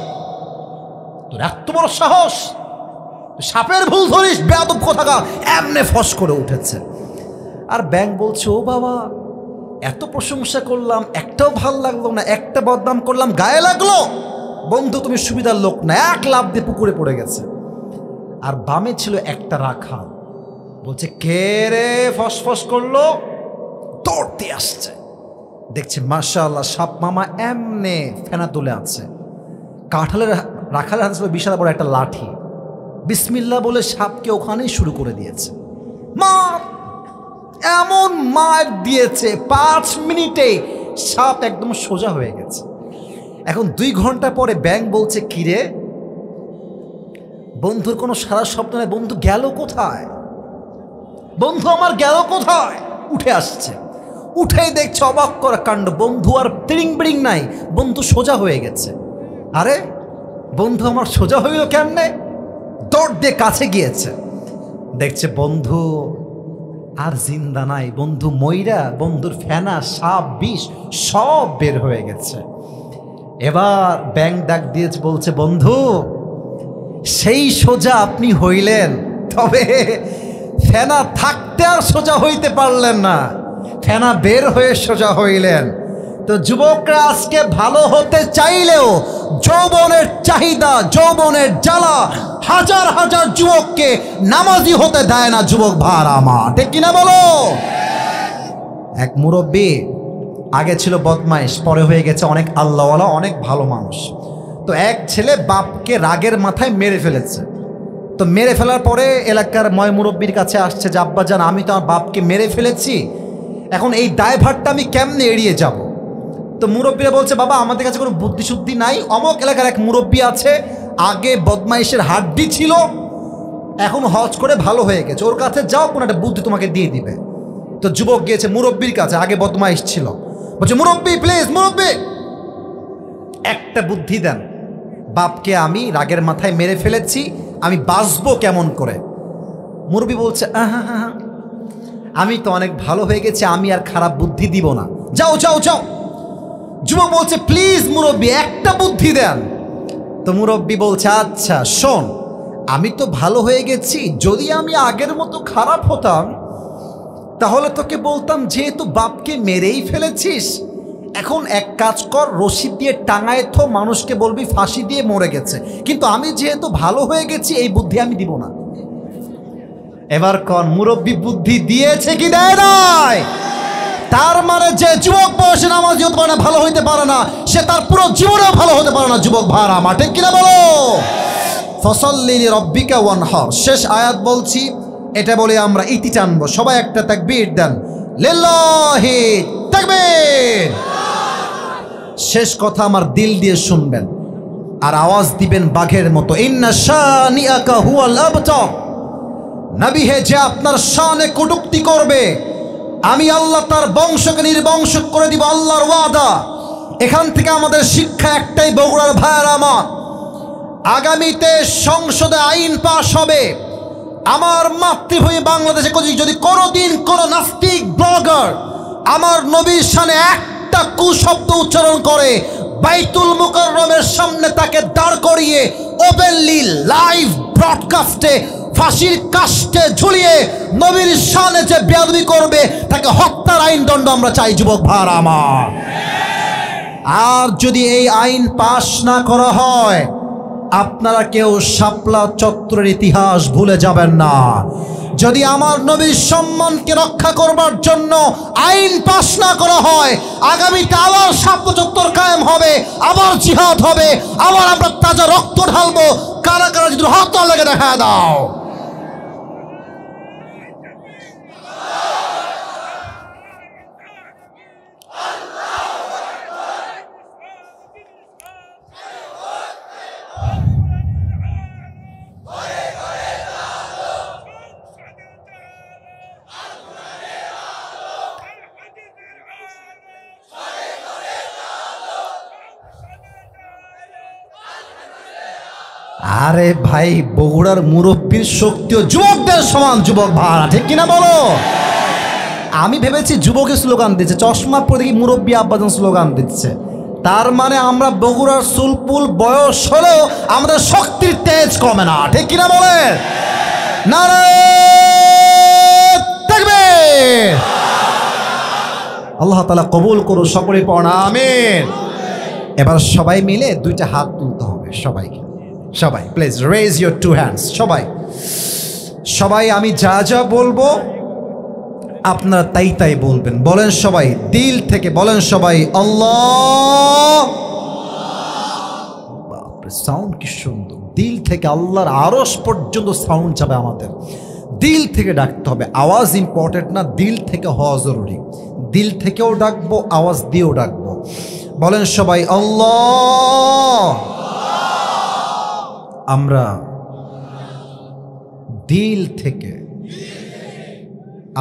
তোর এত বড় সাহস, সাপের ভুল ধরিস বেয়াদব কোথাকার, এমনে ফস করে উঠেছে। আর ব্যাঙ বলছে ও বাবা এত প্রশংসা করলাম, একটাও ভাল লাগলো না, একটা বদনাম করলাম গায়ে লাগলো। বন্ধু তুমি সুবিধার লোক না, এক লাফ দিয়ে পুকুরে পড়ে গেছে। আর বামে ছিল একটা রাখাল, বলছে কে রে ফসফস করলো, দৌড়তে আসছে, দেখছে মাশাআল্লাহ সাপ মামা এমনে ফেনা তুলে আছে। কাঁঠালের রাখালের হাতে ছিল বিশাল বড় একটা লাঠি, বিসমিল্লাহ বলে সাপকে ওখানেই শুরু করে দিয়েছে। মা এমন মার দিয়েছে 5 মিনিটে সাপ একদম সোজা হয়ে গেছে। এখন 2 ঘন্টা পরে ব্যাঙ বলছে কিরে বন্ধুর কোনো সারা শব্দ নেই, বন্ধু গেল কোথায়, বন্ধু আমার গেল কোথায়? উঠে আসছে, উঠেই দেখছে অবাক করা কাণ্ড, বন্ধু আর তিরিং বিরিং নাই, বন্ধু সোজা হয়ে গেছে। আরে বন্ধু আমার সোজা হইল কেমনে? দৌড় দিয়ে কাছে গিয়েছে, দেখছে বন্ধু আর জিন্দা নাই, বন্ধু ময়রা, বন্ধুর ফেনা সাপ বিষ সব বের হয়ে গেছে। এবার ব্যাঙ ডাক দিয়েছে বলছে বন্ধু সেই সোজা আপনি হইলেন, তবে ফেনা থাকতে আর সোজা হইতে পারলেন না, ফেনা বের হয়ে সোজা হইলেন। তো যুবকরা আজকে ভালো হতে চাইলেও যৌবনের চাহিদা, যৌবনের জ্বালা হাজার হাজার যুবককে নামাজি হতে দেয় না যুবক ভাইরা আমার, ঠিক কিনা বলো? এক মুরব্বী আগে ছিল বদমাইশ, পরে হয়ে গেছে অনেক আল্লাহওয়ালা, অনেক ভালো মানুষ। তো এক ছেলে বাপকে রাগের মাথায় মেরে ফেলেছে। তো মেরে ফেলার পরে এলাকার ময় মুরব্বীর কাছে আসছে যে আব্বাজান আমি তো আমার বাপকে মেরে ফেলেছি, এখন এই দায়ভারটা আমি কেমনে এড়িয়ে যাব। তো মুরব্বীরা বলছে বাবা আমাদের কাছে কোনো বুদ্ধিশুদ্ধি নাই, অমক এলাকার এক মুরব্বী আছে, আগে বদমাইশের হাড্ডি ছিল, এখন হজ করে ভালো হয়ে গেছে, ওর কাছে যাও, কোনো একটা বুদ্ধি তোমাকে দিয়ে দিবে। তো যুবক গিয়েছে মুরব্বীর কাছে, আগে বদমাইশ ছিল, বলছে মুরব্বী প্লিজ, মুরব্বী একটা বুদ্ধি দেন, বাপকে আমি রাগের মাথায় মেরে ফেলেছি, আমি বাঁচবো কেমন করে। মুরব্বী বলছে আমি তো অনেক ভালো হয়ে গেছি, আমি আর খারাপ বুদ্ধি দিব না, যাও যাও যাও। যুবক বলছে প্লিজ মুরব্বী একটা বুদ্ধি দেন। তো মুরব্বী বলছে আচ্ছা শোন, আমি তো ভালো হয়ে গেছি, যদি আমি আগের মতো খারাপ হতাম তাহলে তোকে বলতাম যেহেতু বাপকে মেরেই ফেলেছিস, এখন এক কাজ কর, রশি দিয়ে টাঙায় তো মানুষকে বলবি ফাঁসি দিয়ে মরে গেছে, কিন্তু আমি যেহেতু ভালো হয়ে গেছি এই বুদ্ধি আমি দিব না। এবার কোন মুরব্বী বুদ্ধি দিয়েছে কি দেয় নাই? তার মানে যে যুবক বয়সে নামাজি হতে পারে না, ভালো হইতে পারে না, সে তার পুরো জীবনেও ভালো হতে পারে না। যুবক ভাড়া মাঠে কিনা বলো ফসল্লি লিরাব্বিকা ওয়ানহার। শেষ আয়াত বলছি, এটা বলে আমরা ইতি টানবো। সবাই একটা তাকবীর দেন, লিল্লাহি তাকবীর। শেষ কথা আমার দিল দিয়ে শুনবেন আর আওয়াজ দিবেন বাঘের মতো, ইন্না শানিআকা হুয়াল আবতার। নবী হে, যে আপনার শানে কটূক্তি করবে আমি আল্লাহ তার বংশকে নির্বংশ করে দিব, আল্লাহর ওয়াদা। এখান থেকে আমাদের শিক্ষা একটাই, বগুড়ার ভাইয়েরা আমার, আগামীতে সংসদে আইন পাশ হবে, আমার মাতৃভূমি বাংলাদেশে যদি কোনোদিন কোনো নাস্তিক ব্লগার আমার নবীর শানে একটা কুশব্দ উচ্চারণ করে, বাইতুল মুকাররমের সামনে তাকে দাঁড় করিয়ে ওপেনলি লাইভ ব্রডকাস্টে ফাঁসির কাস্টে ঝুলিয়ে নবীর শানে যে বেয়াদবি করবে তাকে হত্যার আইন দণ্ড আমরা চাই। যুবক ভাইরা আমার, আর যদি এই আইন পাশ না করা হয় আপনারা কেউ শাপলা চত্বরের ইতিহাস ভুলে যাবেন না। যদি আমার নবীর সম্মানকে রক্ষা করবার জন্য আইন পাশ না করা হয়, আগামীতে আবার শাপলা চত্বর কায়েম হবে, আবার জিহাদ হবে, আবার আমরা তাজা রক্ত ঢালবো। কারা কারা যদি হাত লাগে দেখা দাও। আরে ভাই, বগুড়ার মুরব্বীর শক্তিও যুবকদের সমান। যুবক ভাড়া ঠিক কিনা বলো? আমি ভেবেছি যুবকের স্লোগান দিচ্ছে, চশমা পরে দেখি মুরব্বী আব্বাজান স্লোগান দিচ্ছে, তার মানে আমরা বগুড়ার সুলপুল বয়স হলেও আমাদের শক্তির তেজ কমে না। ঠিক কিনা বলে? নারে তাকবীর। আল্লাহ তাআলা কবুল করুন, সকলে পড়ুন আমিন। এবার সবাই মিলে দুইটা হাত তুলতে হবে সবাইকে। সবাই please raise your two hands. সবাই সবাই আমি যা যা বলবো আপনারা তাই তাই বলবেন। বলেন সবাই দিল থেকে, বলেন সবাই আল্লাহ। বাপরে সাউন্ড কি সুন্দর! দিল থেকে আল্লাহর আরশ পর্যন্ত সাউন্ড যাবে আমাদের। দিল থেকে ডাকতে হবে, আওয়াজ ইম্পর্টেন্ট না, দিল থেকে হওয়া জরুরি। দিল থেকেও ডাকবো, আওয়াজ দিয়েও ডাকবো। বলেন সবাই আল্লাহ। আমরা দিল থেকে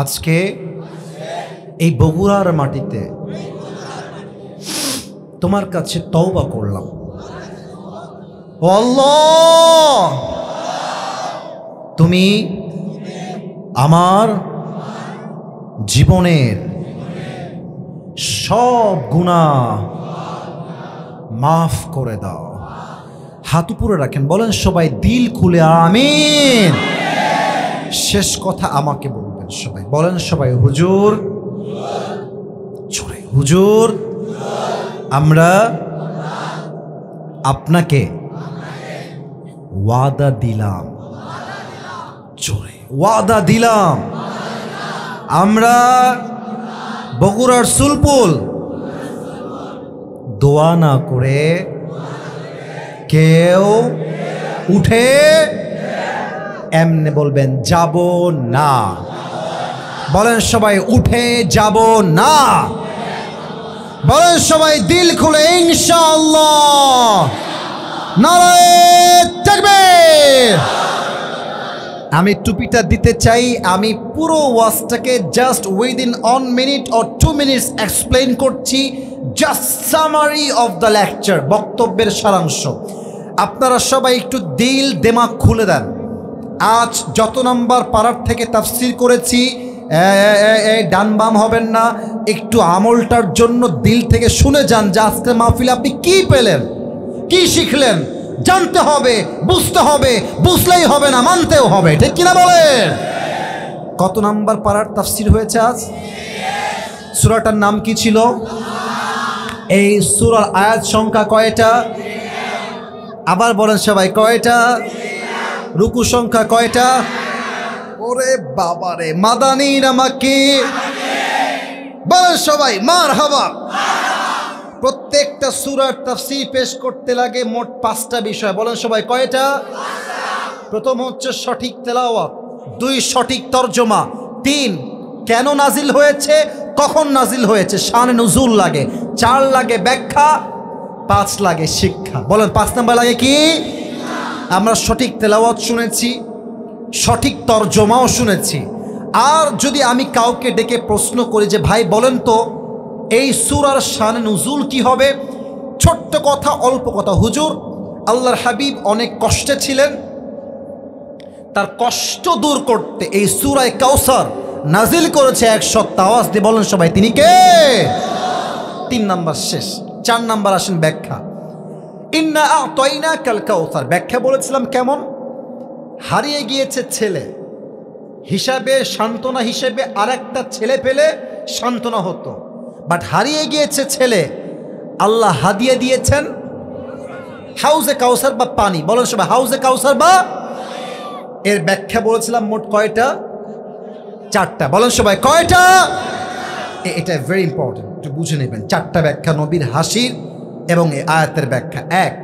আজকে এই বগুড়ার মাটিতে তোমার কাছে তওবা করলাম। ও আল্লাহ, তুমি আমার জীবনের সব গুনাহ মাফ করে দাও। হাত উপরে রাখেন, বলেন সবাই দিল খুলে আমিন। শেষ কথা আমাকে বলবেন সবাই, বলেন সবাই হুজুর, হুজুর আমরা আপনাকে ওয়াদা দিলাম, জোরে ওয়াদা দিলাম, আমরা বগুড়ার সুলপুল দোয়া না করে কেউ উঠে এমনে বলবেন যাব না। বলেন সবাই উঠে যাব না। বলেন সবাই দিল খুলে ইনশাআল্লাহ। নারায়ে তাকবীর। আমি টুপিটা দিতে চাই। আমি পুরো ওয়াজটাকে just within 1 minute or 2 minutes explain করছি। Just summary of the lecture, বক্তব্যের সারাংশ। আপনারা সবাই একটু দিল দিমাগ খুলে দেন। আজ যত নাম্বার পারার থেকে তাফসির করেছি, ডান বাম হবেন না, একটু আমলটার জন্য দিল থেকে শুনে যান যে আজকে মাহফিলে আপনি কি পেলেন, কি শিখলেন। জানতে হবে, বুঝতে হবে, বুঝলেই হবে না, মানতেও হবে, ঠিক কিনা বলেন? কত নাম্বার পারার তাফসির হয়েছে আজ? সূরাটার নাম কি ছিল? এই সূরার আয়াত সংখ্যা কয়টা? আবার বলেন সবাই, কয়টা? রুকু সংখ্যা কয়টা? ওরে বাবারে, মাদানী নামাকে বলেন সবাই মারহাবা। প্রত্যেকটা সূরার তাফসীর পেশ করতে লাগে মোট 5টা বিষয়। বলেন সবাই কয়টা? প্রথম হচ্ছে সঠিক তেলাওয়াত, 2 সঠিক তরজমা, 3 কেন নাজিল হয়েছে, কখন নাজিল হয়েছে, শানে নুজুল লাগে, 4 লাগে ব্যাখ্যা, 5 লাগে শিক্ষা। বলেন 5 নাম্বার লাগে কি? আমরা সঠিক তেলাওয়াত শুনেছি, সঠিক তরজমাও শুনেছি। আর যদি আমি কাউকে ডেকে প্রশ্ন করি যে ভাই বলেন তো এই সূরার শানে নুজুল কি হবে, ছোট্ট কথা, অল্প কথা, হুজুর আল্লাহর হাবিব অনেক কষ্টে ছিলেন, তার কষ্ট দূর করতে এই সূরায়ে কাউসার নাজিল করেছে 1 সপ্তাহ। আওয়াজ দিয়ে বলেন সবাই তিনি কে? 3 নাম্বার শেষ। 4 নাম্বার আসেন ব্যাখ্যা। ইন্না আ'তাইনাকাল কাউসার, ব্যাখ্যা বলেছিলাম কেমন? হারিয়ে গিয়েছে ছেলে, হিসাবে সান্ত্বনা হিসেবে আরেকটা ছেলে পেলে সান্ত্বনা হতো, বাট হারিয়ে গিয়েছে ছেলে, আল্লাহ হাদিয়া দিয়েছেন হাউজে কাউসার বা পানি। বলেন সবাই হাউজে কাউসার বা। এর ব্যাখ্যা বলেছিলাম মোট কয়টা? 4টা। বলেন সবাই কয়টা? এটা ভেরি ইম্পর্টেন্ট, একটু বুঝে নেবেন। 4টা ব্যাখ্যা নবীর হাসির এবং এই আয়াতের ব্যাখ্যা। 1,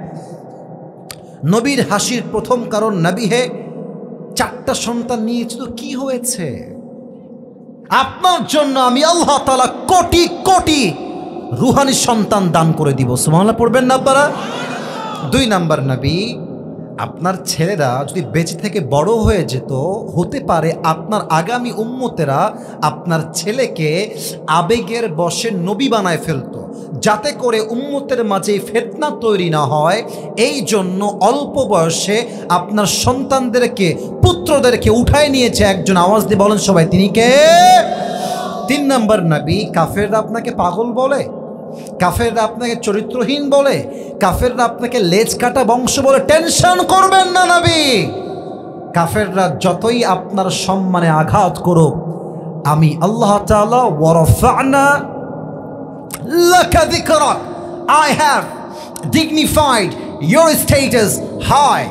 নবীর হাসির প্রথম কারণ, নবী হে 4টা সন্তান নিয়েছিল, কি হয়েছে? আপনার জন্য আমি আল্লাহ তাআলা কোটি কোটি রুহানি সন্তান দান করে দিব। সুবহানাল্লাহ পড়বেন না আপনারা? 2 নাম্বার, নবী আপনার ছেলেরা যদি বেঁচে থেকে বড় হয়ে যেত, হতে পারে আপনার আগামী উম্মতেরা আপনার ছেলেকে আবেগের বশে নবী বানায় ফেলতো, যাতে করে উম্মতের মাঝে ফিতনা তৈরি না হয়। এই জন্য অল্প বয়সে আপনার সন্তানদেরকে, পুত্রদেরকে উঠায় নিয়েছে একজন। আওয়াজ দিয়ে বলেন সবাই তিনি কে? 3 নাম্বার, নবী কাফেররা আপনাকে পাগল বলে, কাফেররা আপনাকে চরিত্রহীন বলে, কাফেররা আপনাকে লেজ কাটা বংশ বলে, টেনশন করবেন না নবী। কাফেররা যতই আপনার সম্মানে আঘাত করুক, আমি আল্লাহ তাআলা ওয়ারাফা'না লাকা যিকরাক, I have dignified your status high,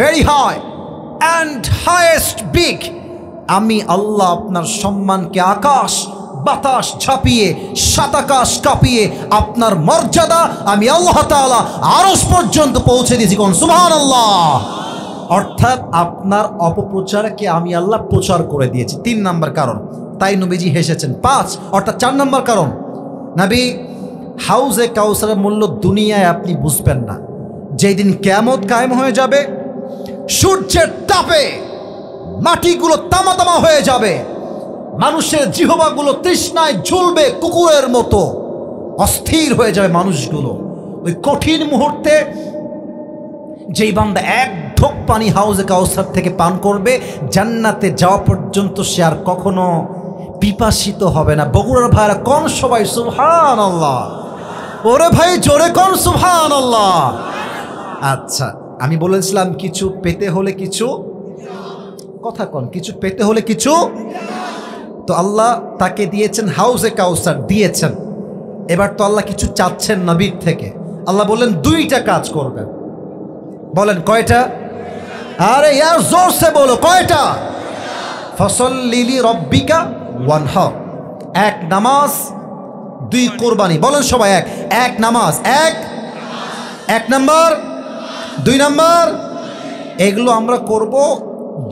very high and highest big। আমি আল্লাহ আপনার সম্মানকে আকাশ বাতাস ঝাঁপিয়ে, সাতাকাশ কাঁপিয়ে আপনার মর্যাদা আমি আল্লাহ তাআলা আরশ পর্যন্ত পৌঁছে দিয়েছি। কোন সুবহানাল্লাহ। অর্থাৎ আপনার অপপ্রচারকে আমি আল্লাহ প্রচার করে দিয়েছি। 3 নাম্বার কারণ, তাই নবীজি হেসেছেন। 5 অর্থাৎ 4 নাম্বার কারণ, নবী হাউজে কাউসারের মূল্য দুনিয়ায় আপনি বুঝবেন না। যেই দিন কিয়ামত কায়েম হয়ে যাবে, সূর্যের তাপে মাটিগুলো তামা তামা হয়ে যাবে, মানুষের জিহ্বাগুলো তৃষ্ণায় ঝুলবে কুকুরের মতো, অস্থির হয়ে যাবে মানুষগুলো। ওই কঠিন মুহূর্তে যেই বান্দা 1 ঢোক পানি হাউজে কাউসার থেকে পান করবে, জান্নাতে যাওয়া পর্যন্ত সে আর কখনো পিপাসিত হবে না। বগুড়ার ভাইরা কোন সবাই সুবহানাল্লাহ। ওরে ভাই জোরে কোন সুবহানাল্লাহ। আচ্ছা, আমি বলেছিলাম কিছু পেতে হলে কিছু, কথা কোন, কিছু পেতে হলে কিছু। তো আল্লাহ তাকে দিয়েছেন হাউজে কাউসার, দিয়েছেন। এবার তো আল্লাহ কিছু চাচ্ছেন নবীর থেকে। আল্লাহ বললেন 2টা কাজ করবেন। বলেন কয়টা? আরে ইয়ার জোরসে বলো কয়টা? ফসল্লি লিরাব্বিকা ওয়ানহার, 1 নামাজ, 2 কোরবানি। বলেন সবাই 1 নামাজ, 1 নাম্বার, 2 নাম্বার। এগুলো আমরা করব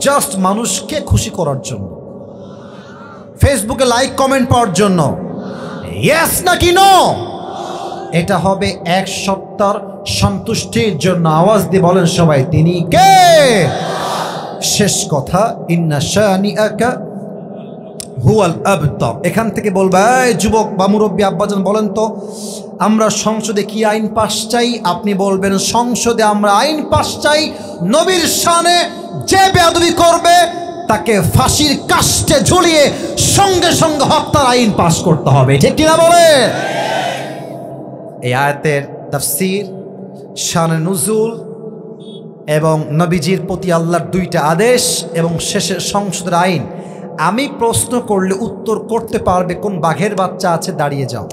জাস্ট মানুষকে খুশি করার জন্য, ফেসবুকে লাইক কমেন্ট পাওয়ার জন্য? ইয়েস নাকি নো? এটা হবে এক সত্তার সন্তুষ্টির জন্য। আওয়াজ দিয়ে বলেন সবাই, তিনি কে? শেষ কথা, ইন্না শানিআকা হুয়াল আবতার। এখান থেকে বলবে, এই যুবক বা মুরব্বী আব্বাজান বলেন তো, আমরা সংসদে কি আইন পাস চাই? আপনি বলবেন, সংসদে আমরা আইন পাস চাই, নবীর শানে যে বেয়াদবি করবে তাকে ফাঁসির কাস্টে ঝুলিয়ে সঙ্গে সঙ্গে হত্যার আইন পাস করতে হবে। ঠিক কিনা বলে? এই আয়াতের তাফসীর, শানে নুজুল এবং নবীজির প্রতি আল্লাহর দুইটা আদেশ এবং শেষের সংসদের আইন। আমি প্রশ্ন করলে উত্তর করতে পারবে কোন বাঘের বাচ্চা আছে? দাঁড়িয়ে যাও।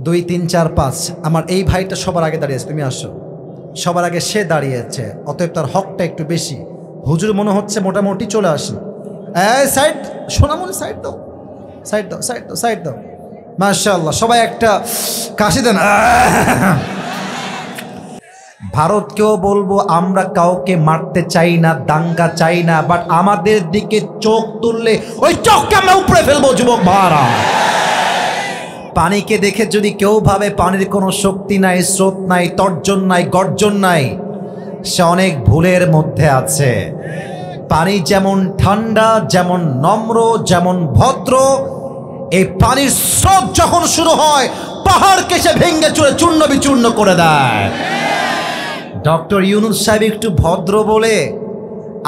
2 3 4 5। আমার এই ভাইটা সবার আগে দাঁড়িয়েছে, তুমি আসো। সবার আগে সে দাঁড়িয়েছে, অতএব তার হকটা একটু বেশি। হুজুর মনে হচ্ছে মোটামুটি চলে আসে। এই সাইড, সোনামণি সাইড দাও, সাইড দাও, সাইড দাও, সাইড দাও। মাশাআল্লাহ, সবাই একটা কাশি দেন। ভারতকেও বলবো, আমরা কাউকে মারতে চাই না, দাঙ্গা চাই না, বাট আমাদের দিকে চোখ তুললে ওই চোখকে আমরা উপরে ফেলবো যুবক ভাইরা। পানিকে দেখে যদি কেউ ভাবে পানির কোনো শক্তি নাই, স্রোত নাই, তর্জন নাই, গর্জন নাই, সে অনেক ভুলের মধ্যে আছে। পানি যেমন ঠান্ডা, যেমন নম্র, যেমন ভদ্র, এই পানির স্রোত যখন শুরু হয় পাহাড়কে সে ভেঙে চুরে চূর্ণ বিচূর্ণ করে দেয়। ডক্টর ইউনুস সাহেব একটু ভদ্র বলে,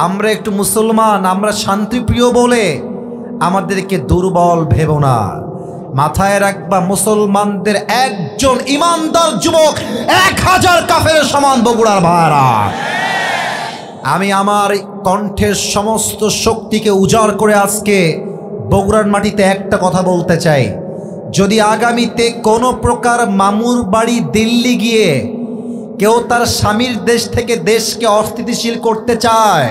আমরা একটু মুসলমান, আমরা শান্তিপ্রিয় বলে আমাদেরকে দুর্বল ভেবো না। মাথায় রাখবা, মুসলমানদের একজন ইমানদার যুবক 1000 কাফেরের সমান বগুড়ার ভাড়া। আমি আমার কণ্ঠের সমস্ত শক্তিকে উজাড় করে আজকে বগুড়ার মাটিতে একটা কথা বলতে চাই, যদি আগামীতে কোনো প্রকার মামুর বাড়ি দিল্লি গিয়ে কেউ তার স্বামীর দেশ থেকে দেশকে অস্থিতিশীল করতে চায়,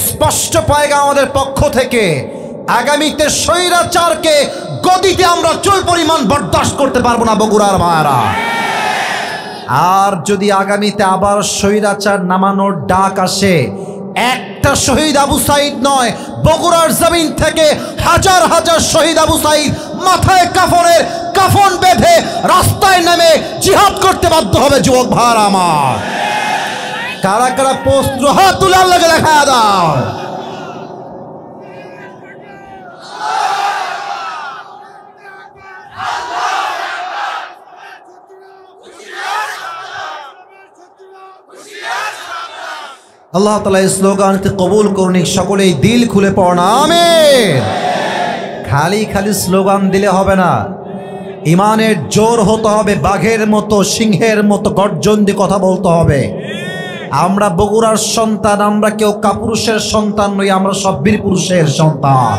স্পষ্ট পায়গা আমাদের পক্ষ থেকে, আগামীতে স্বৈরাচারকে গদিতে আমরা চুল পরিমাণ বরদাস্ত করতে পারবো না বগুড়ার ভাইরা। আর যদি আগামীতে আবার স্বৈরাচার নামানোর ডাক আসে, একটা শহীদ আবু সাইদ নয়, বগুড়ার জমিন থেকে হাজার হাজার শহীদ আবু সাইদ মাথায় কাফন বেঁধে রাস্তায় নেমে জিহাদ করতে বাধ্য হবে যুবক ভাইরা আমার। কারা কারা পোস্ট হাত তুলে আল্লাহকে দেখা দাও। আল্লাহ তাআলা এই স্লোগানকে কবুল করুন, সকলেই দিল খুলে পড়ুন আমিন। খালি খালি স্লোগান দিলে হবে না, ইমানের জোর হতে হবে, বাঘের মতো সিংহের মতো গর্জন দিয়ে কথা বলতে হবে। আমরা বগুড়ার সন্তান, আমরা কেউ কাপুরুষের সন্তান নই, আমরা সব বীর পুরুষের সন্তান।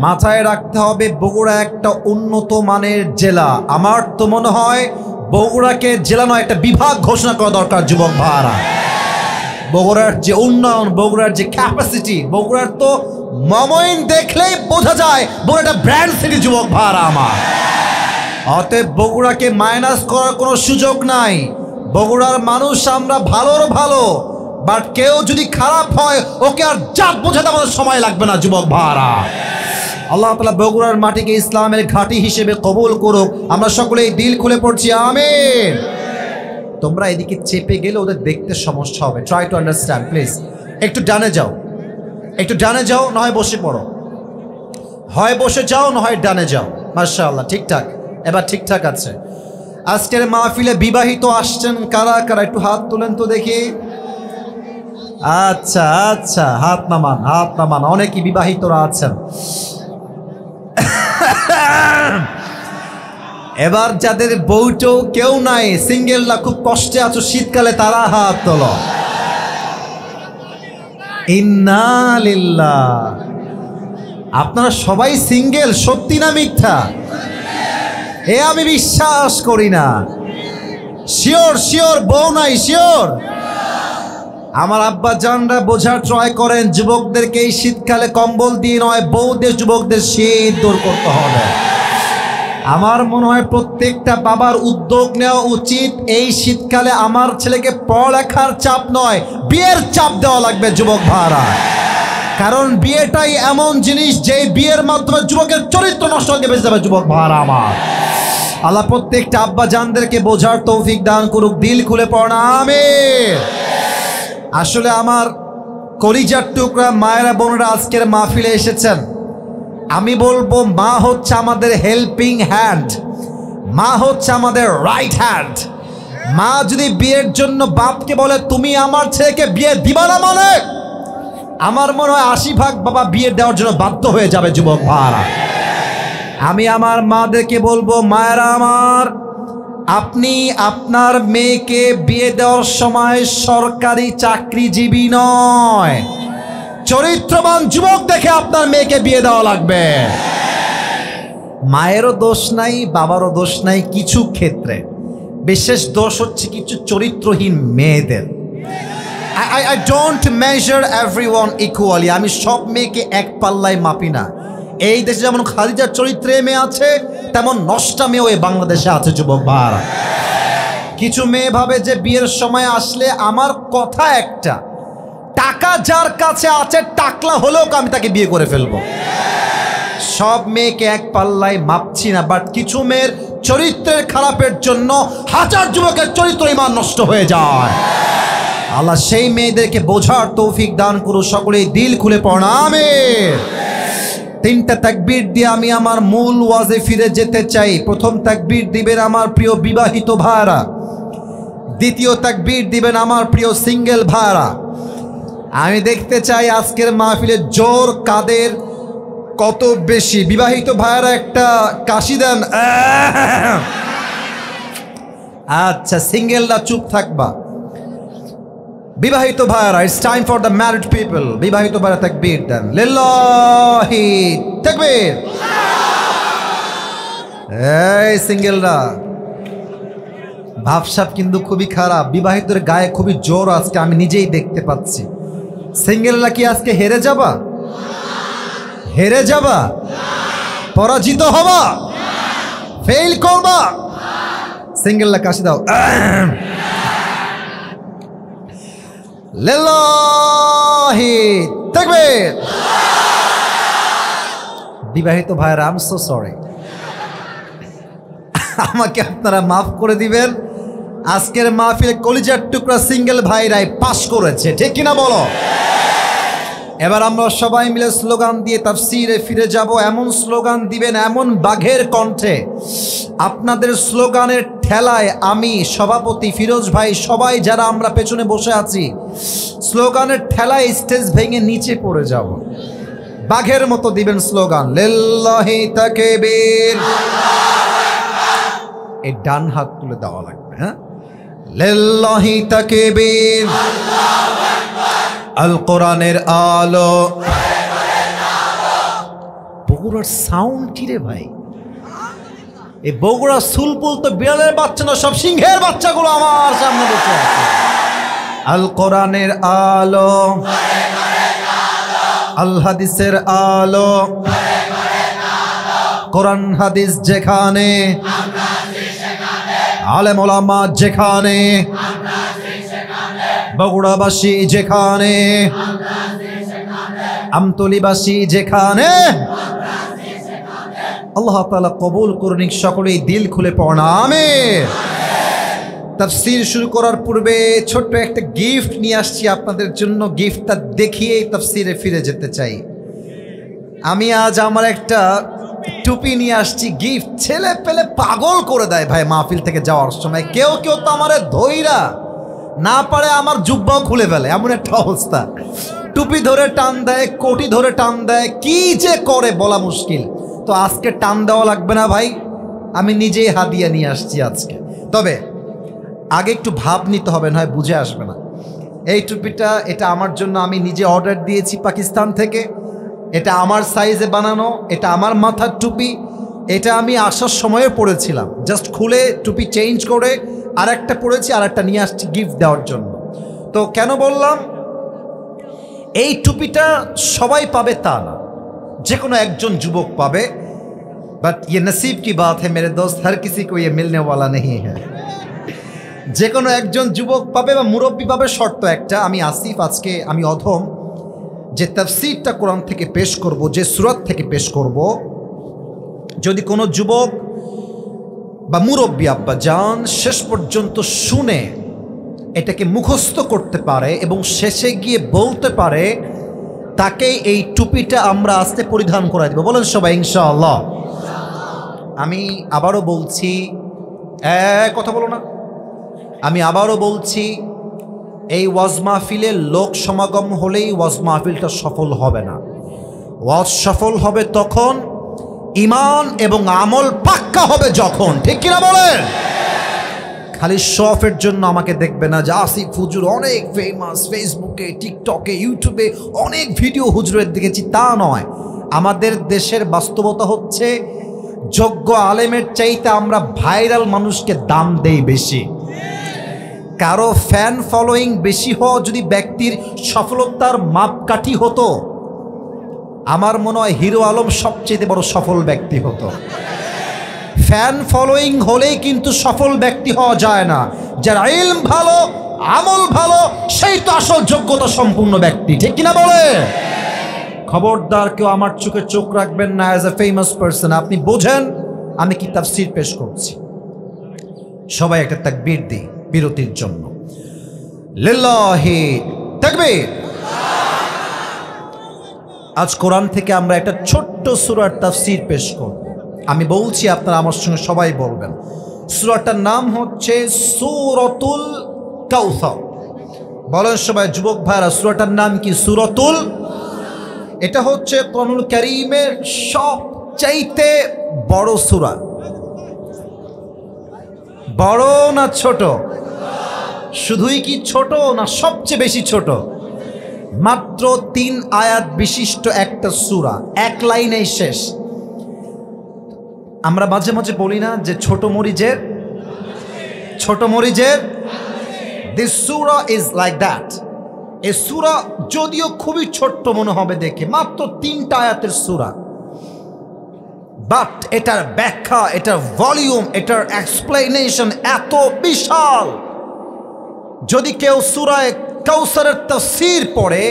মাথায় রাখতে হবে, বগুড়া একটা উন্নত মানের জেলা। আমার তো মনে হয় বগুড়াকে জেলা নয়, একটা বিভাগ ঘোষণা করা দরকার যুবক ভাইরা। বগুড়ার যে উন্নয়ন, বগুড়ার যে ক্যাপাসিটি, বগুড়ার তো মমইন দেখলেই বোঝা যায় বগুড়া একটা ব্র্যান্ড সিটি যুবক ভাইরা আমার। অতএব বগুড়াকে মাইনাস করার কোনো সুযোগ নাই। বগুড়ার মানুষ আমরা ভালোর ভালো, বাট কেউ যদি খারাপ হয় ওকে আর জাত বোঝাতে আমাদের সময় লাগবে না যুবক ভাইরা। আল্লাহ তাআলা বগুড়ার মাটিকে ইসলামের ঘাঁটি হিসেবে কবুল করুক। আমরা সকলেই দিল খুলে পড়ছি আমিন। তোমরা এদিকে চেপে গেলে ওদের দেখতে সমস্যা হবে, ট্রাই টু আন্ডারস্ট্যান্ড প্লিজ। একটু ডানে যাও, একটু ডানে যাও, না হয় বসে পড়ো, হয় বসে যাও না হয় ডানে যাও। মাশাআল্লাহ, ঠিকঠাক, এবার ঠিকঠাক আছে। আজকের মাহফিলে বিবাহিত আসছেন কারা কারা? একটু হাত তুলেন তো দেখি। আচ্ছা আচ্ছা, হাত নামান, হাত নামান। অনেকেই বিবাহিতরা আছেন। এবার যাদের বউটো কেউ নাই, সিঙ্গেলরা খুব কষ্টে আছো শীতকালে, তারা হাত তোলো। ইন্না লিল্লাহ। আপনারা সবাই সিঙ্গেল, সত্যি না মিথ্যা? এ আমি বিশ্বাস করি না। শিওর শিওর বউ নাই? শিওর? আমার আব্বা জানরা বোঝার ট্রাই করেন, যুবকদেরকে এই শীতকালে কম্বল দিয়ে নয়, বউ দিয়ে যুবকদের শীত দূর করতে হবে। আমার মনে হয় প্রত্যেকটা বাবার উদ্যোগ নেওয়া উচিত, এই শীতকালে আমার ছেলেকে পড়ালেখার চাপ নয়, বিয়ের চাপ দেওয়া লাগবে যুবক ভাইরা। কারণ বিয়েটাই এমন জিনিস যে বিয়ের মাধ্যমে যুবকের চরিত্র নষ্ট হয়ে বেঁচে যাবে যুবক ভাইরা আমার। আল্লাহ প্রত্যেকটা আব্বা জানদেরকে বোঝার তৌফিক দান করুক, দিল খুলে পড়া আমিন। আসলে আমার কলিজার টুকরা মায়েরা বোনেরা আজকের মাহফিলে এসেছেন। আমি বলবো মা হচ্ছে আমাদের হেল্পিং হ্যান্ড, মা হচ্ছে আমাদের রাইট হ্যান্ড। মা যদি বিয়ের জন্য বাপকে বলে তুমি আমার ছেলেকে বিয়ে দিবা না, মানে আমার মনে হয় 80 ভাগ বাবা বিয়ে দেওয়ার জন্য বাধ্য হয়ে যাবে যুবক ভাইরা। আমি আমার মাদেরকে বলবো, মায়েরা আমার, আপনি আপনার মেয়েকে বিয়ে দেওয়ার সময় সরকারি চাকরিজীবী নয়, চরিত্রবান যুবক দেখে আপনার মেয়েকে বিয়ে দেওয়া লাগবে। মায়েরও দোষ নাই, বাবারও দোষ নাই, কিছু ক্ষেত্রে বিশেষ দোষ হচ্ছে কিছু চরিত্রহীন মেয়েদের। I don't measure everyone equally, আমি সব মেয়েকে এক পাল্লায় মাপি না। এই দেশে যেমন খাদিজার চরিত্রে মেয়ে আছে, তেমন নষ্টা মেয়েও এই বাংলাদেশে আছে যুবক ভাইরা। কিছু মেয়ে ভাবে যে বিয়ের সময় আসলে আমার কথা একটা, টাকা যার কাছে আছে টাকলা হলেও আমি তাকে বিয়ে করে ফেলবো। সব মেয়েকে এক পাল্লায় মাপছি না, বাট কিছু মেয়ের চরিত্রের খারাপের জন্য হাজার যুবকের চরিত্র ইমান নষ্ট হয়ে যায়। আল্লাহ সেই মেয়েদেরকে বোঝার তৌফিক দান করুন, সকলেই দিল খুলে পড়া আমিন। 3টা তাকবীর দিয়ে আমি আমার মূল ওয়াজে ফিরে যেতে চাই। প্রথম তাকবীর দিবেন আমার প্রিয় বিবাহিত ভাইরা, দ্বিতীয় তাকবীর দিবেন আমার প্রিয় সিঙ্গেল ভাইরা। আমি দেখতে চাই আজকের মাহফিলে জোর কাদের কত বেশি। বিবাহিত ভাইরা একটা কাশি দেন। আচ্ছা, সিঙ্গেলরা চুপ থাকবা। বিবাহিত ভাইরা, it's time for the married people. বিবাহিত ভাইরা তাকবীর দেন, লিল্লাহি তাকবীর। এই সিঙ্গেলরা, ভাবসাব কিন্তু খুবই খারাপ, বিবাহিতদের গায়ে খুবই জোর আজকে আমি নিজেই দেখতে পাচ্ছি। সিঙ্গেলরা কি আজকে হেরে যাবা? হেরে যাবা? পরাজিত হবা? ফেল করবা? সিঙ্গেলরা কাশি দাও। লিল্লাহি তাকবীর। বিবাহিত ভাইরা, আই এম সো সরি, আমাকে আপনারা মাফ করে দিবেন। আজকের মাহফিলে কলিজার টুকরা সিঙ্গেল ভাইরাই পাস করেছে, ঠিক কিনা বলো? এবার আমরা সবাই মিলে স্লোগান দিয়ে তাফসীরে ফিরে যাব। এমন স্লোগান দিবেন, এমন বাঘের কণ্ঠে, আপনাদের স্লোগানের ঠেলায় আমি, সভাপতি ফিরোজ ভাই, সবাই যারা আমরা পেছনে বসে আছি, স্লোগানের ঠেলায় স্টেজ ভেঙে নিচে পড়ে যাব। বাঘের মতো দিবেন স্লোগান, লিল্লাহি তাকবীর। এই ডান হাত তুলে দেওয়া লাগবে, হ্যাঁ? লিল্লাহি তাকবীর। আল কোরআনের আলো। বগুড়ার সাউন্ড কি রে ভাই? এই বগুড়া সুলপুল তো বিড়ালের বাচ্চা না, সব সিংহের বাচ্চাগুলো আমার সামনে বসে আছে। আল কোরআনের আলো, আল হাদিসের আলো। কোরআন হাদিস যেখানে, আলেম ওলামা যেখানে, বগুড়াবাসী যেখানে, আমতলিবাসী যেখানে, আল্লাহ তাআলা কবুল করুন। সকলেই দিল খুলে পড়া আমিন। তাফসীর শুরু করার পূর্বে ছোট্ট একটা গিফট নিয়ে আসছি আপনাদের জন্য। গিফটটা দেখিয়ে তাফসীরে ফিরে যেতে চাই। আমি আজ আমার একটা টুপি নিয়ে আসছি গিফট। ছেলে পেলে পাগল করে দেয় ভাই মাহফিল থেকে যাওয়ার সময়। কেউ কেউ তো আমারে ধইরা না পারে আমার জুব্বাও খুলে ফেলে, এমন একটা অবস্থা। টুপি ধরে টান দেয়, কোটি ধরে টান দেয়, কি যে করে বলা মুশকিল। তো আজকে টান দেওয়া লাগবে না ভাই, আমি নিজেই হাদিয়া নিয়ে আসছি আজকে। তবে আগে একটু ভাব নিতে হবে, না হয় বুঝে আসবে না। এই টুপিটা, এটা আমার জন্য, আমি নিজে অর্ডার দিয়েছি পাকিস্তান থেকে। এটা আমার সাইজে বানানো, এটা আমার মাথার টুপি। এটা আমি আসার সময়ে পরেছিলাম, জাস্ট খুলে টুপি চেঞ্জ করে আর একটা পরেছি, আর একটা নিয়ে আসছি গিফট দেওয়ার জন্য। তো কেন বললাম এই টুপিটা সবাই পাবে তা না, যে কোনো একজন যুবক পাবে। बट ये नसीब की बात है मेरे दोस्त, हर किसी को ये मिलने वाला नहीं है। যে কোনো একজন যুবক পাবে বা মুরব্বী পাবে, শর্ত একটা, আমি আসিফ আজকে আমি অধম যে তাফসীরটা কোরআন থেকে পেশ করব, যে সূরা থেকে পেশ করব, যদি কোনো যুবক বা মুরব্বী আব্বা জান শেষ পর্যন্ত শুনে এটাকে মুখস্থ করতে পারে এবং শেষে গিয়ে বলতে পারে, তাকে এই টুপিটা আমরা আস্তে পরিধান করাই দেব। বলেন সবাই ইনশাআল্লাহ। আমি আবারও বলছি, কথা বলো না, আমি আবারও বলছি, এই ওয়াজ মাহফিলে লোক সমাগম হলেই ওয়াজ মাহফিলটা সফল হবে না। ওয়াজ সফল হবে তখন ঈমান এবং আমল পাক্কা হবে যখন, ঠিক কিনা বলেন? খালি শফের জন্য আমাকে দেখবে না যে আসিফ হুজুর অনেক ফেমাস, ফেসবুকে, টিকটকে, ইউটিউবে অনেক ভিডিও হুজুরের দেখেছি, তা নয়। আমাদের দেশের বাস্তবতা হচ্ছে যোগ্য আলেমের চাইতে আমরা ভাইরাল মানুষকে দাম দেই বেশি। কারো ফ্যান ফলোয়িং বেশি হওয়া যদি ব্যক্তির সফলতার মাপকাঠি হতো, আমার মনে হয় হিরো আলম সবচেয়ে বড় সফল ব্যক্তি হতো। ফ্যান ফলোয়িং হলেই কিন্তু সফল ব্যক্তি হওয়া যায় না। যার ইলম ভালো, আমল ভালো, সেই তো আসল যোগ্যতা সম্পূর্ণ ব্যক্তি, ঠিক কিনা বলে? খবরদার কেউ আমার চোখে চোখ রাখবেন না অ্যাজ এ ফেমাস পারসন। আপনি বোঝেন আমি কি তাফসীর পেশ করছি। সবাই একটা তাকবীর দিই বিরতির জন্য। লিল্লাহি তাকবীর। আজ কোরআন থেকে আমরা একটা ছোট্ট সূরার তাফসীর পেশ করব। আমি বলছি, আপনারা আমার সঙ্গে সবাই বলবেন। সূরাটার নাম হচ্ছে সূরাতুল কাউসার। বলেন সবাই, যুবক ভাইরা, সূরাটার নাম কি? সূরাতুল। এটা হচ্ছে কোরআনুল কারীমের সবচাইতে বড় সূরা। বড় না ছোট? শুধুই কি ছোট না সবচেয়ে বেশি ছোট? মাত্র 3 আয়াত বিশিষ্ট একটা সূরা, এক লাইনেই শেষ। আমরা মাঝে মাঝে বলি না যে ছোট মরিচের this Surah is like that. এই সূরা যদিও খুবই ছোট্ট মনে হবে দেখে, মাত্র 3টা আয়াতের সূরা, বাট এটার ব্যাখ্যা, এটার ভলিউম, এটার এক্সপ্লেনেশন এত বিশাল। যদি কেউ সূরা কাউসারের তাফসীর পড়ে,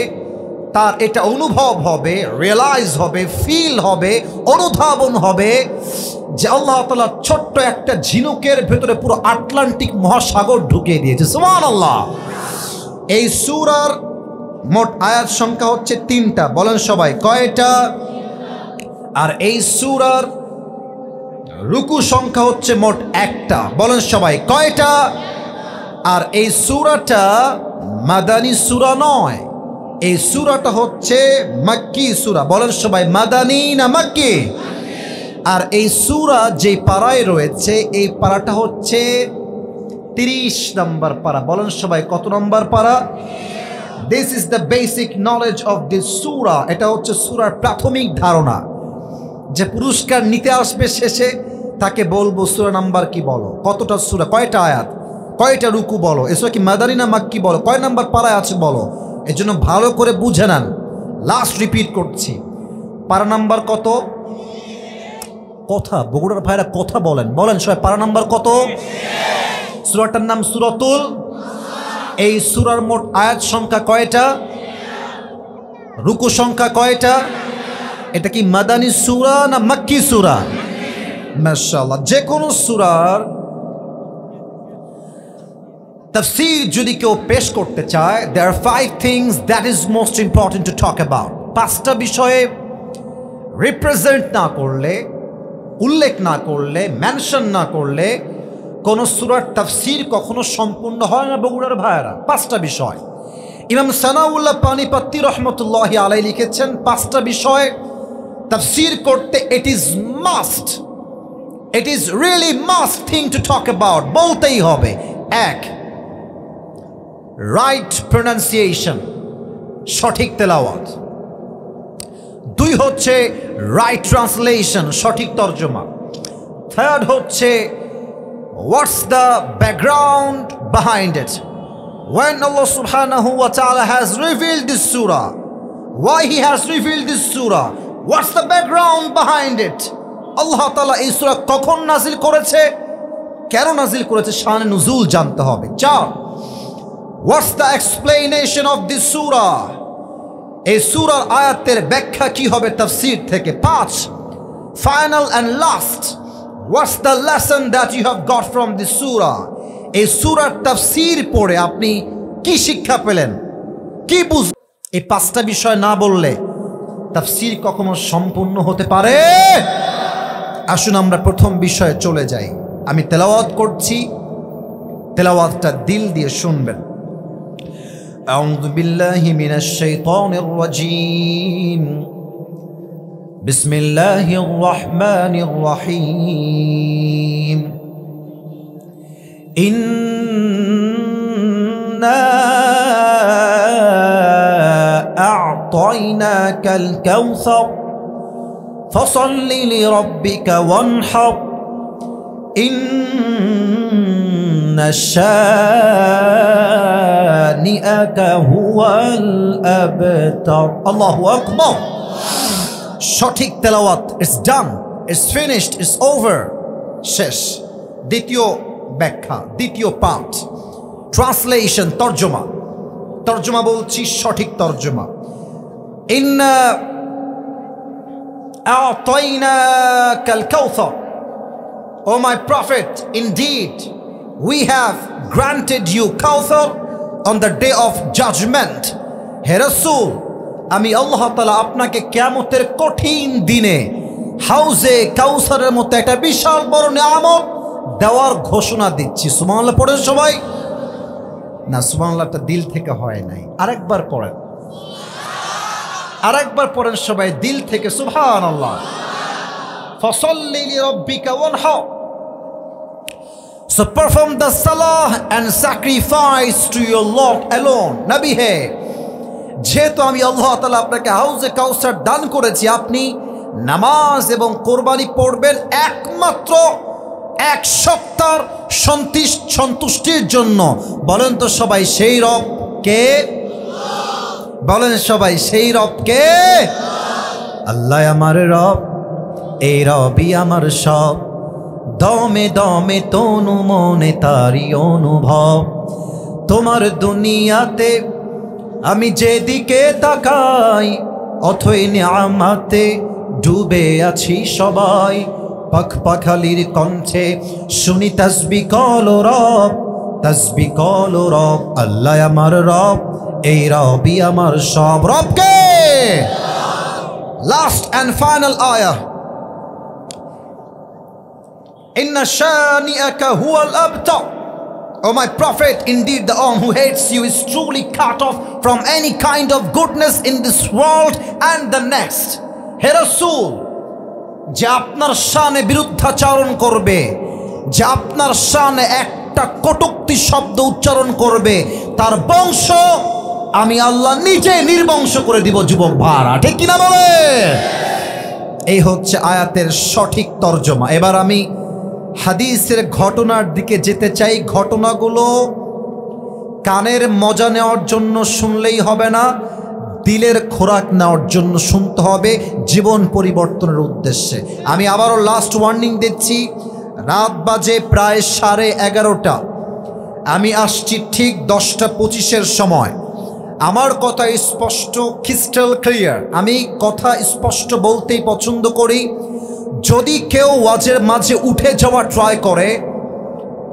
তার এটা অনুভব হবে, রিয়েলাইজ হবে, ফিল হবে, অনুধাবন হবে যে আল্লাহ তাআলা ছোট্ট একটা ঝিনুকের ভেতরে পুরো আটলান্টিক মহাসাগর ঢুকিয়ে দিয়েছে। সুবহানাল্লাহ। এই সূরার মোট আয়াত সংখ্যা হচ্ছে 3টা। বলেন সবাই কয়টা? আর এই সূরার রুকু সংখ্যা হচ্ছে মোট 1টা। বলেন সবাই কয়টা? আর এই সূরাটা মাদানী সূরা নয়, এই সূরাটা হচ্ছে মাক্কি সূরা। বলেন সবাই মাদানী না মাক্কি? আর এই সূরা যে পারায় রয়েছে, এই পারাটা হচ্ছে 30 নম্বর পারা। বলেন সবাই কত নম্বর পারা? This is the basic knowledge of this সূরা। এটা হচ্ছে সূরার প্রাথমিক ধারণা। যে পুরস্কার নিতে আসবে শেষে, তাকে বলবো সূরা নাম্বার কি বলো, কতটা সূরা, কয়টা আয়াত, কয়টা রুকু বলো, এসব কি মাদানী না মাক্কি বলো, কয় নাম্বার পারায় আছে বলো। এর জন্য ভালো করে বুঝে নেন। লাস্ট রিপিট করছি, পারা নাম্বার কত? কথা বগুড়ার ভাইরা কথা বলেন, বলেন সবাই পারা নাম্বার কত? সূরাটার নাম সূরাতুল। এই সূরার মোট আয়াত সংখ্যা কয়টা? রুকু সংখ্যা কয়টা? এটা কি মাদানী সূরা না মাক্কি সূরা? মাশাআল্লাহ। যে কোনো সূরার তাফসীর যদি কেউ পেশ করতে চায়, there are 5 things that is most important to talk about. 5টা বিষয়ে রিপ্রেজেন্ট না করলে, উল্লেখ না করলে, মেনশন না করলে কোন সূরার তাফসীর কখনো সম্পূর্ণ হয় না বগুড়ার ভাইয়েরা। 5টা বিষয় ইমাম সানাউল্লাহ পানিপত্তি রহমতুল্লাহি আলাইহি লিখেছেন। 5টা বিষয় তাফসীর করতে it is must, it is really must thing to talk about, বলতেই হবে। 1, রাইট প্রনাউন্সিয়েশন, সঠিক তেলাওয়াত। 2 হচ্ছে রাইট ট্রান্সলেশন, সঠিক তর্জমা। 3rd হচ্ছে what's the background behind it. When Allah subhanahu wa ta'ala has revealed this surah, why he has revealed this surah, what's the background behind it. আল্লাহ তাআলা এই সূরা কখন নাজিল করেছে, কেন নাজিল করেছে, শানে নুজুল জানতে হবে। 4, what's the explanation of this সূরা, এই সূরার আয়াতের ব্যাখ্যা কি হবে তাফসীর থেকে। 5, final and last, what's the lesson that you have got from this সূরা, এই সূরার তাফসীর পড়ে আপনি কি শিক্ষা পেলেন, কি বুঝ। এই 5টা বিষয় না বললে তাফসীর কখনো সম্পূর্ণ হতে পারে। আসুন আমরা প্রথম বিষয়ে চলে যাই। আমি তেলাওয়াত করছি, তেলাওয়াতটা দিল দিয়ে শুনবেন। আউযু বিল্লাহি মিনাশ শাইতানির রাজীম, বিসমিল্লাহির রহমানির রহিম। ইন্না আ'তাইনাকাল কাউসার ফাসাল্লি লিরাব্বিকা ওয়ানহার ইন্না শানিআকা হুয়াল আবতার। আল্লাহু আকবার। সঠিক তেলাওয়াত। It's done, it's finished, it's over, শেষ। দ্বিতীয় ব্যাখ্যা, দ্বিতীয় পার্ট, ট্রান্সলেশন, তর্জমা। তর্জমা বলছি, সঠিক তর্জমা। ইন্না আ'তাইনাকাল কাউসার, O my prophet, indeed we have granted you Kawthar on the day of judgment. হে রাসূল, আমি আল্লাহ তাআলা আপনাকে কিয়ামতের কঠিন দিনে হাউজে কাউসারের মতো একটা বিশাল বড় নিয়ামত দেওয়ার ঘোষণা দিচ্ছি। সুবহানাল্লাহ পড়েন সবাই। না, সুবহানাল্লাহটা দিল থেকে হয় নাই, আরেকবার পড়েন, আরেকবার পড়েন সবাই দিল থেকে, সুবহানাল্লাহ। ফাসাল্লি লিরাব্বিকা ওয়ানহার, so perform the salah and sacrifice to your Lord alone. নবী হে, যেহেতু আমি আল্লাহ তাআলা আপনাকে হাউজে কাউসার দান করেছি, আপনি নামাজ এবং কোরবানি পড়বেন একমাত্র এক সপ্তাহ সন্তুষ্টির জন্য। বলেন তো সবাই সেই রব কে? বলেন সবাই সেই রব কে? আল্লাহ আমার রব, এই রবই আমার সব, দমে দমে তনু মনে তারি অনুভব। তোমার দুনিয়াতে আমি যেদিকে তাকাই, অথই নিয়ামতে ডুবে আছি সবাই। পাখ পাখালির কণ্ঠে শুনি তাসবিহ কলো রব, তাসবিহ কলো রব। আল্লাহ আমার রব, এই রবই আমার সব। রবকে লাস্ট অ্যান্ড ফাইনাল আয়াহ, Inna shani'aka huwal abtar. O my prophet, indeed the one who hates you is truly cut off from any kind of goodness in this world and the next. হে রাসূল, যে আপনার শানে বিরুদ্ধাচরণ করবে, যে আপনার শানে একটা কটূক্তি শব্দ উচ্চারণ করবে, তার বংশ আমি আল্লাহ নিজে নির্বংশ করে দিব। যুবক ভাড়া, ঠিক কিনা বলে? এই হচ্ছে আয়াতের সঠিক তর্জমা। এবার আমি হাদিসের ঘটনার দিকে যেতে চাই। ঘটনাগুলো কানের মজা নেওয়ার জন্য শুনলেই হবে না, দিলের খোরাক নেওয়ার জন্য শুনতে হবে, জীবন পরিবর্তনের উদ্দেশ্যে। আমি আবারও লাস্ট ওয়ার্নিং দিচ্ছি, রাত বাজে প্রায় 11:30। আমি আসছি ঠিক 10:25-এর সময়। আমার কথা স্পষ্ট, ক্রিস্টাল ক্লিয়ার। আমি কথা স্পষ্ট বলতেই পছন্দ করি। যদি কেউ ওয়াজের মাঝে উঠে যাওয়া ট্রাই করে,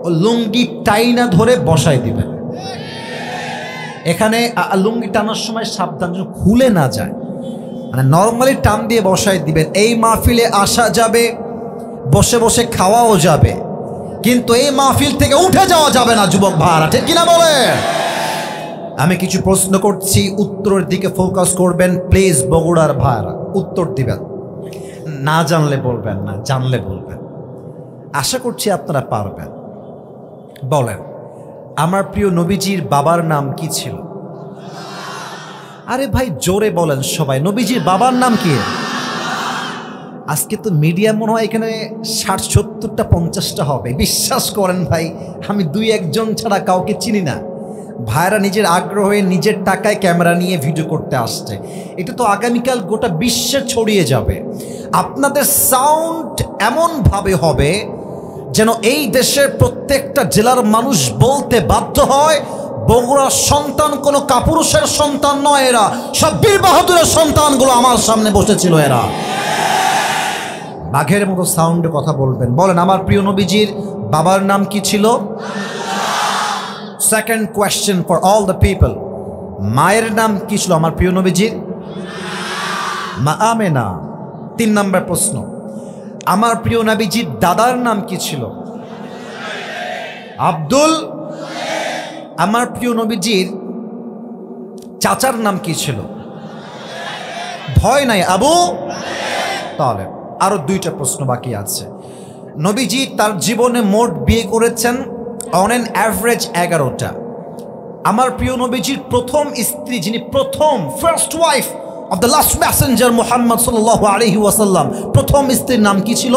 ও লুঙ্গি টাইনা ধরে বসাই দিবেন। এখানে লুঙ্গি টানার সময় সাবধান যেন খুলে না যায়, মানে নর্মালি টান দিয়ে বসাই দিবেন। এই মাহফিলে আসা যাবে, বসে বসে খাওয়াও যাবে, কিন্তু এই মাহফিল থেকে উঠে যাওয়া যাবে না। যুবক ভাড়া, ঠিক কিনা বলে? আমি কিছু প্রশ্ন করছি, উত্তরের দিকে ফোকাস করবেন প্লিজ। বগুড়ার ভাড়া উত্তর দিবেন, না জানলে বলবেন না, জানলে বলবেন। আশা করছি আপনারা পারবেন। বলেন, আমার প্রিয় নবীজির বাবার নাম কি ছিল? আরে ভাই জোরে বলেন সবাই, নবীজির বাবার নাম কি? আজকে তো মিডিয়া মনে হয় এখানে 60, 70টা 50টা হবে। বিশ্বাস করেন ভাই, আমি 2-1 জন ছাড়া কাউকে চিনি না। ভাইরা নিজের আগ্রহে নিজের টাকায় ক্যামেরা নিয়ে ভিডিও করতে আসছে। এটা তো আগামীকাল গোটা বিশ্বে ছড়িয়ে যাবে। আপনাদের সাউন্ড এমনভাবে হবে যেন এই দেশের প্রত্যেকটা জেলার মানুষ বলতে বাধ্য হয়, বগুড়ার সন্তান কোনো কাপুরুষের সন্তান নয়, এরা সব বীর বাহাদুরের সন্তানগুলো আমার সামনে বসেছিল। এরা বাঘের মতো সাউন্ডে কথা বলবেন। বলেন, আমার প্রিয় নবীজির বাবার নাম কি ছিল? Second question for all the people, মায়ের নাম কি ছিল আমার প্রিয় নবীজির? মা আমেনা। 3 নম্বর প্রশ্ন, আমার প্রিয় নবীজির দাদার নাম কি ছিল? আব্দুল। আমার প্রিয় নবীজির চাচার নাম কি ছিল? ভয় নাই, আবু তালেব। আরো 2টা প্রশ্ন বাকি আছে। নবীজি তার জীবনে মোট বিয়ে করেছেন অন অ্যান অ্যাভারেজ 11টা। আমার প্রিয় নবীজির প্রথম স্ত্রী, যিনি প্রথম first wife of the last Messenger Muhammad সাল্লাল্লাহু আলাইহি ওয়াসাল্লাম, প্রথম স্ত্রীর নাম কি ছিল?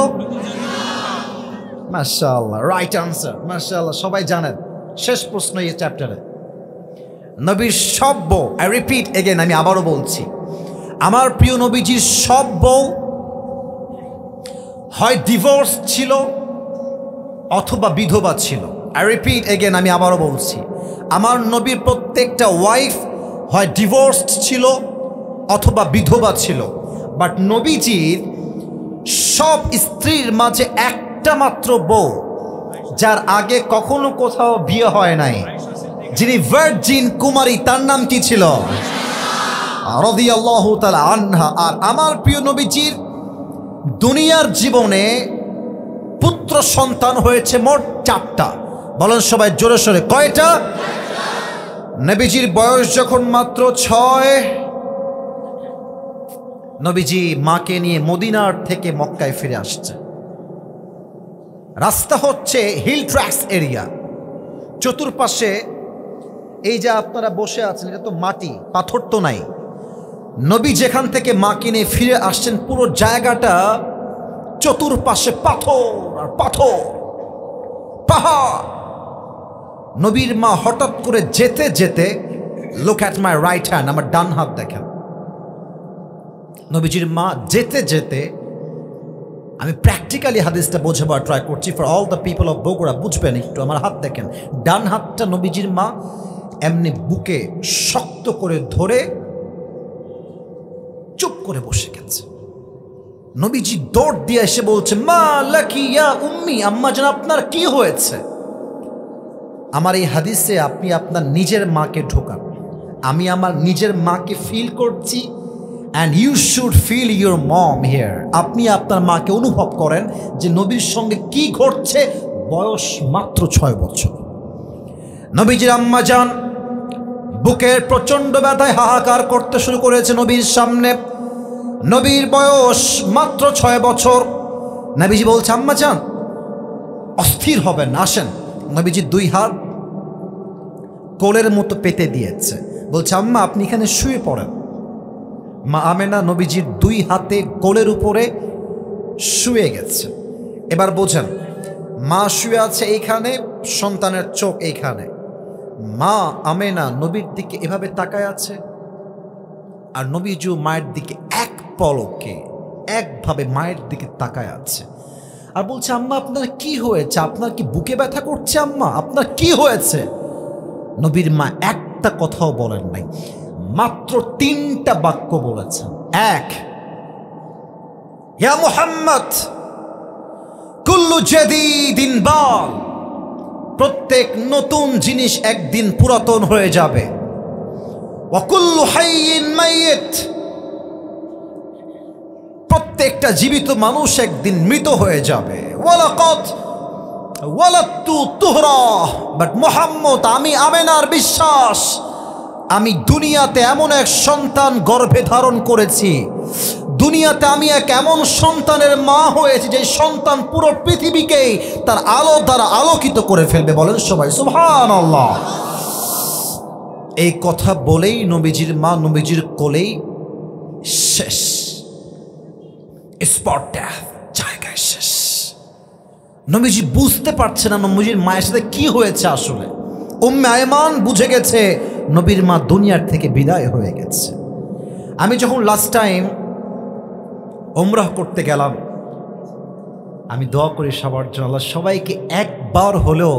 মাশাআল্লাহ, রাইট আনসার। মাশাআল্লাহ, সবাই জানেন। শেষ প্রশ্ন এই চ্যাপ্টারে, নবীর সব বউ, আই রিপিট এগেন, আমি আবারও বলছি, আমার প্রিয় নবীজির সব বউ হয় ডিভোর্স ছিল অথবা বিধবা ছিল। আই রিপিট এগেন, আমি আবারও বলছি, আমার নবীর প্রত্যেকটা ওয়াইফ হয় ডিভোর্সড ছিল অথবা বিধবা ছিল। বাট নবীজির সব স্ত্রীর মাঝে একটা মাত্র বউ যার আগে কখনো কোথাও বিয়ে হয় নাই, যিনি ভার্জিন কুমারী, তার নাম কি ছিল? রাদিয়াল্লাহু তাআলা আনহা। আর আমার প্রিয় নবীজির দুনিয়ার জীবনে পুত্র সন্তান হয়েছে মোট 4টা। বলেন সবাই জোরে সোরে, কয়টা? নবীজির বয়স যখন মাত্র 6, নবীজি মাকে নিয়ে মদিনার থেকে মক্কায় ফিরে আসছে। রাস্তা হচ্ছে হিল ট্র্যাক্স এরিয়া, চতুর্পাশে এই যে আপনারা বসে আছেন, এটা তো মাটি, পাথর তো নাই। নবী যেখান থেকে মাকে নিয়ে ফিরে আসছেন, পুরো জায়গাটা চতুর্পাশে পাথর আর পাথর, পাহাড়। নবীর মা হঠাৎ করে যেতে যেতে, look at my right hand, আমার ডান হাত দেখেন। নবীজির মা যেতে যেতে, আমি প্র্যাকটিক্যালি হাদিসটা বোঝাবার ট্রাই করছি for all the people of Bogura, বুঝবেন একটু। আমার হাত দেখেন, ডান হাতটা নবীজির মা এমনি বুকে শক্ত করে ধরে চুপ করে বসে গেছে। নবীজি দৌড় দিয়ে এসে বলছে, মা লাকি ইয়া উম্মি, আম্মা জান আপনার কি হয়েছে? আমার এই হাদিসে আপনি আপনার নিজের মাকে ঢোকান। আমি আমার নিজের মাকে ফিল করছি, and you should feel your mom here. আপনি আপনার মাকে অনুভব করেন যে নবীর সঙ্গে কি ঘটছে। বয়স মাত্র 6 বছর। নবীজির আম্মা জান বুকের প্রচণ্ড ব্যথায় হাহাকার করতে শুরু করেছে নবীর সামনে। নবীর বয়স মাত্র 6 বছর। নবীজি বলছে, আম্মা জান অস্থির হবেন, আসেন। নবীজি 2 হাত কোলের মতো পেতে দিয়েছে, বলছে, আম্মা আপনি এখানে শুয়ে পড়েন। মা আমেনা নবীজির 2 হাতে কোলের উপরে শুয়ে গেছে। এবার বোঝেন, মা শুয়ে আছে এইখানে, সন্তানের চোখ এইখানে। মা আমেনা নবীর দিকে এভাবে তাকায় আছে, আর নবীজিও মায়ের দিকে এক পলকে একভাবে মায়ের দিকে তাকায় আছে, আর বলছে, আম্মা আপনার কি হয়েছে? আপনার কি বুকে ব্যথা করছে? আম্মা আপনার কি হয়েছে? নবীর মা একটা কথাও বলেন নাই, মাত্র 3টা বাক্য বলেছেন। 1, ইয়া মুহাম্মদ কুল্লু জাদীদিন বাল, প্রত্যেক নতুন জিনিস একদিন পুরাতন হয়ে যাবে। ওয়া কুল্লু হাইয়িন মাইয়িত, প্রত্যেকটা জীবিত মানুষ একদিন মৃত হয়ে যাবে। ওয়ালাকাদ ওয়ালাদতু তুহরা, বাট মুহাম্মদ, আমি আমেনার বিশ্বাস, আমি দুনিয়াতে এমন এক সন্তান গর্ভে ধারণ করেছি, দুনিয়াতে আমি এক এমন সন্তানের মা হয়েছি যে সন্তান পুরো পৃথিবীকেই তার আলো দ্বারা আলোকিত করে ফেলবে। বলেন সবাই সুবহানাল্লাহ। এই কথা বলেই নবীজির মা নবীজির কোলেই শেষ, স্পট ডেথ, জায়গায় শেষ। নবীজি বুঝতে পারছে না নবীজির মায়ের সাথে কি হয়েছে আসলে। উম্মে আয়মান বুঝে গেছে নবীর মা দুনিয়ার থেকে বিদায় হয়ে গেছে। আমি যখন লাস্ট টাইম উমরাহ করতে গেলাম, আমি দোয়া করি সবার জন্য, আল্লাহ সবাইকে একবার হলেও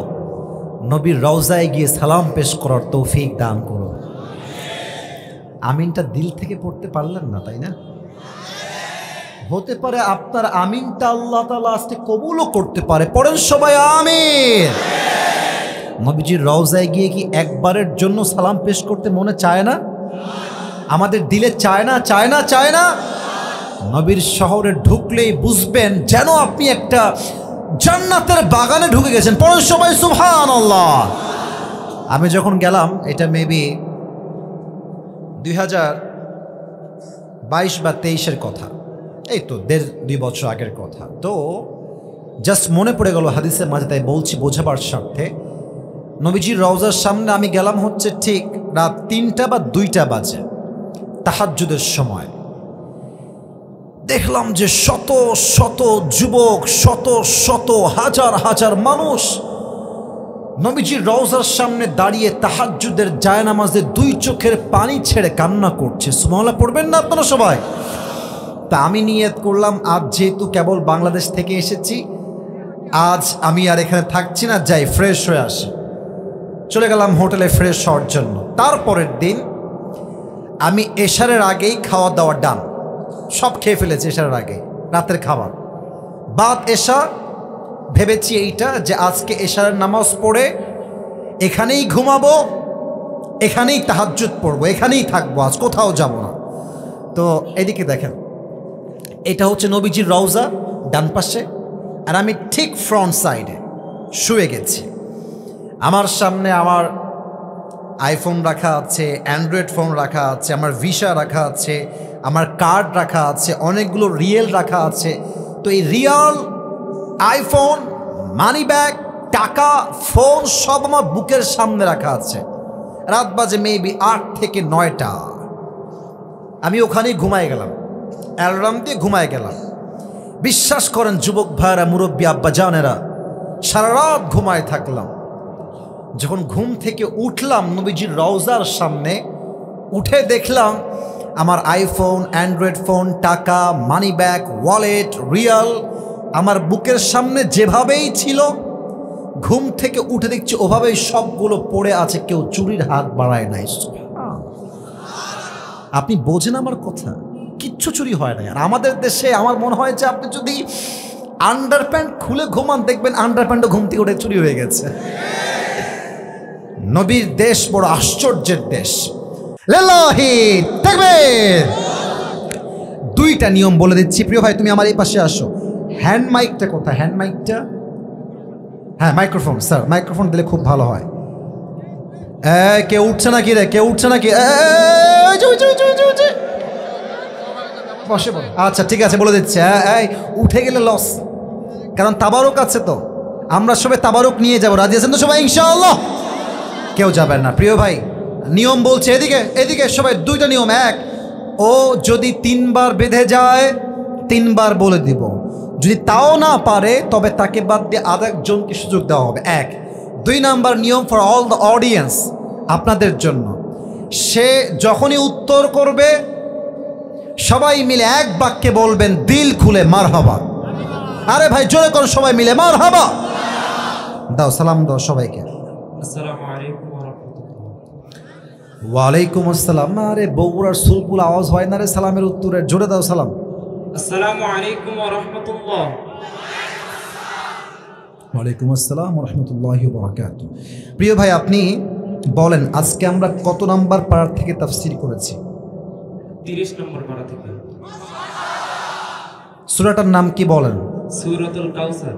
নবীর রওজায় গিয়ে সালাম পেশ করার তৌফিক দান করো। আমিনটা দিল থেকে পড়তে পারলেন না, তাই না? হতে পারে আপনার আমিনটা আল্লাহ তাআলা আজকে কবুলও করতে পারে। পড়েন সবাই আমিন। নবীজির রওজায় গিয়ে কি একবারের জন্য সালাম পেশ করতে মনে চায় না? আমাদের দিলে চায় না, চায় না, চায় না? নবীর শহরে ঢুকলেই বুঝবেন যেন আপনি একটা জান্নাতের বাগানে ঢুকে গেছেন। পড়েন সবাই সুবহানাল্লাহ। আমি যখন গেলাম, এটা মেবি 2022 বা 23-এর কথা, এই তো 1.5-2 বছর আগের কথা। তো জাস্ট মনে পড়ে গেল হাদিসের মাঝে, তাই বলছি বোঝাবার স্বার্থে। নবীজির রওজার সামনে আমি গেলাম হচ্ছে ঠিক রাত 3টা বা 2টা বাজে, তাহাজ্জুদের সময়। দেখলাম যে শত শত যুবক, শত শত হাজার হাজার মানুষ নবীজির রওজার সামনে দাঁড়িয়ে তাহাজ্জুদের জায়নামাজে 2 চোখের পানি ছেড়ে কান্না করছে। সুবহানাল্লাহ পড়বেন না আপনারা সবাই? তা আমি নিয়ত করলাম, আজ যেহেতু কেবল বাংলাদেশ থেকে এসেছি, আজ আমি আর এখানে থাকছি না, যাই ফ্রেশ হয়ে আসি। চলে গেলাম হোটেলে ফ্রেশ হওয়ার জন্য। তারপরের দিন আমি এশারের আগেই খাওয়া দাওয়া ডান, সব খেয়ে ফেলেছি এশারের আগে, রাতের খাবার বাদ এশা। ভেবেছি এইটা যে আজকে এশারের নামাজ পড়ে এখানেই ঘুমাবো, এখানেই তাহাজ্জুদ পড়বো, এখানেই থাকবো, আজ কোথাও যাব না। তো এদিকে দেখেন, এটা হচ্ছে নবীজির রওজা ডান পাশে, আর আমি ঠিক ফ্রন্ট সাইডে শুয়ে গেছি। আমার সামনে আমার আইফোন রাখা আছে, অ্যান্ড্রয়েড ফোন রাখা আছে, আমার ভিসা রাখা আছে, আমার কার্ড রাখা আছে, অনেকগুলো রিয়েল রাখা আছে। তো এই রিয়াল, আইফোন, মানি ব্যাগ, টাকা, ফোন সব আমার বুকের সামনে রাখা আছে। রাত বাজে মেবি 8 থেকে 9টা। আমি ওখানেই ঘুমায় গেলাম, অ্যালার্ম দিয়ে ঘুমায় গেলাম। বিশ্বাস করেন যুবক ভাইরা, মুরব্বী আব্বা জানেরা, সারা রাত ঘুমায় থাকলাম। যখন ঘুম থেকে উঠলাম নবীজির রওজার সামনে, উঠে দেখলাম আমার আইফোন, অ্যান্ড্রয়েড ফোন, টাকা, মানি ব্যাগ, ওয়ালেট, রিয়াল আমার বুকের সামনে যেভাবেই ছিল, ঘুম থেকে উঠে দেখছি ওভাবেই সবগুলো পড়ে আছে, কেউ চুরির হাত বাড়ায় নাই। আপনি বোঝেন আমার কথা? কিচ্ছু চুরি হয় না। আর আমাদের দেশে আমার মনে হয় যে আপনি যদি আন্ডারপ্যান্ট খুলে ঘুমান, দেখবেন আন্ডারপ্যান্টও ঘুম থেকে উঠে চুরি হয়ে গেছে। নবীর দেশ বড় আশ্চর্যের দেশ। লিল্লাহি তাকবীর। 2টা নিয়ম বলে দিচ্ছি, প্রিয় ভাই তুমি আমার এই পাশে আসো। হ্যান্ড মাইকটা কোথায়? হ্যান্ড মাইকটা, হ্যাঁ মাইক্রোফোন, স্যার মাইক্রোফোন দিলে খুব ভালো হয়। কেউ উঠছে নাকি রে? কেউ উঠছে নাকি? বসে বল। আচ্ছা ঠিক আছে, বলে দিচ্ছে। উঠে গেলে লস, কারণ তাবারুক আছে। তো আমরা সবাই তাবারুক নিয়ে যাবো, রাজি আছেন তো সবাই ইনশাআল্লাহ? কেউ যাবেন না। প্রিয় ভাই নিয়ম বলছে, এদিকে এদিকে সবাই। 2টা নিয়ম। 1, ও যদি 3 বার বেঁধে যায় 3 বার বলে দিব, যদি তাও না পারে তবে তাকে বাদ দিয়ে আরেকজনকে সুযোগ দেওয়া হবে। 1। 2 নাম্বার নিয়ম ফর অল দ্য অডিয়েন্স, আপনাদের জন্য, সে যখনই উত্তর করবে সবাই মিলে এক বাক্যে বলবেন দিল খুলে মারহাবা। আরে ভাই জোরে করো সবাই মিলে মারহাবা। দাও সালাম দাও সবাইকে। আসসালামু আলাইকুম ওয়া রাহমাতুল্লাহ। ওয়ালাইকুম আসসালাম। আরে বগুড়ার সুলপুল আওয়াজ হয় না রে সালামের উত্তরে, জোরে দাও সালাম। আসসালামু আলাইকুম ওয়া রাহমাতুল্লাহ। ওয়ালাইকুম আসসালাম ওয়া রাহমাতুল্লাহি ওয়া বারাকাতুহু। প্রিয় ভাই আপনি বলেন আজকে আমরা কত নাম্বার পারা থেকে তাফসীর করেছি? 30 নম্বর পারা থেকে। সূরাটার নাম কি বলেন? সূরাতুল কাউসার।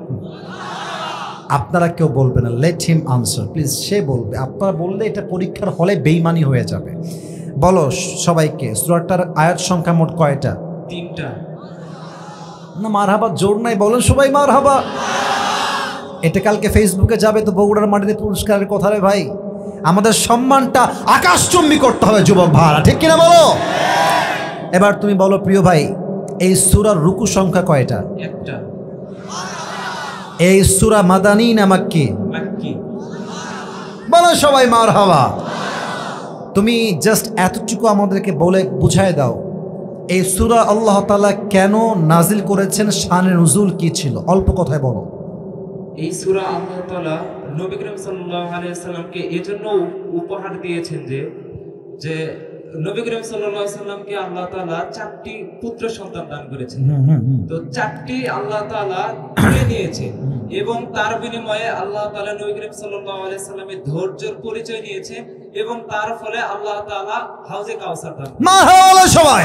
আপনারা কেউ বলবে না, লেট হিম আনসার প্লিজ। সে বলবে, আপনারা বললে এটা পরীক্ষার হলে বেঈমানি হয়ে যাবে। বলো সবাইকে, সূরাটার আয়াত সংখ্যা মোট কয়টা? 3টা। না মারহাবা জোর নাই, বলেন সবাই মারহাবা। এটা কালকে ফেসবুকে যাবে তো বগুড়ার মাটিতে পুরস্কারের কথা রে ভাই। আমাদের সম্মানটা আকাশচুম্বী করতে হবে যুবক ভাইরা, ঠিক কিনা বলো? এবার তুমি বলো প্রিয় ভাই, এই সূরার রুকু সংখ্যা কয়টা? 1টা। এই সূরা মাদানী না মাক্কি? মাক্কি। বলো সবাই মারহাবা। তুমি জাস্ট এতটুকু আমাদেরকে বলে বুঝায় দাও, এই সূরা আল্লাহ তাআলা কেন নাজিল করেছেন, শানে নুজুল কি ছিল, অল্প কথায় বলো। এই সূরা আল্লাহ তাআলা নবী করিম সাল্লাল্লাহু আলাইহি ওয়াসাল্লামকে এজন্য উপহার দিয়েছেন যে নবী করিম সাল্লাল্লাহু আলাইহি ওয়াসাল্লামকে আল্লাহ তাআলা 4টি পুত্র সন্তান দান করেছেন। তো 4টি আল্লাহ তাআলা তুলে নিয়েছেন এবং তার বিনিময়ে আল্লাহ তাআলা নবী করিম সাল্লাল্লাহু আলাইহি ওয়াসাল্লামের ধৈর্যের পরিচয় দিয়েছেন এবং তার ফলে আল্লাহ তাআলা হাউজে কাউসার দান। মারহাবা সবাই।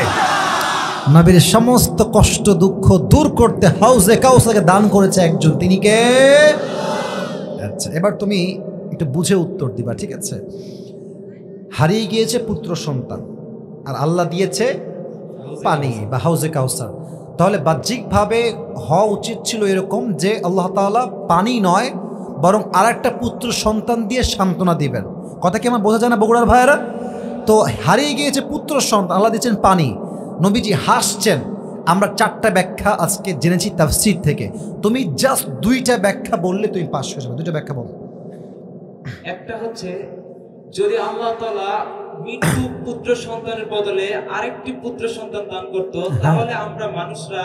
নবীর সমস্ত কষ্ট দুঃখ দূর করতে হাউজে কাউসারকে দান করেছে একজন, তিনি কে? আচ্ছা, এবার তুমি একটু বুঝে উত্তর দিবা, ঠিক আছে? হারিয়ে গিয়েছে পুত্র সন্তান আর আল্লাহ দিয়েছে পানি বা হাউজে কাউসার, তাহলে বাহ্যিকভাবে হওয়া উচিত ছিল এরকম যে আল্লাহ তাআলা পানি নয় বরং আর একটা পুত্র সন্তান দিয়ে সান্ত্বনা দিবেন। কথা কি আমার বোঝা যায় না বগুড়ার ভাইয়েরা? তো হারিয়ে গিয়েছে পুত্র সন্তান, আল্লাহ দিয়েছেন পানি, নবীজি হাসছেন। আমরা 4টা ব্যাখ্যা আজকে জেনেছি তাফসীর থেকে, তুমি জাস্ট 2টা ব্যাখ্যা বললে তুমি পাস হয়ে যাবে। 2টা ব্যাখ্যা বলো। একটা হচ্ছে, যদি আল্লাহ তাআলা মৃত্যু পুত্র সন্তানের বদলে আরেকটি পুত্র সন্তান দান করত, তাহলে আমরা মানুষরা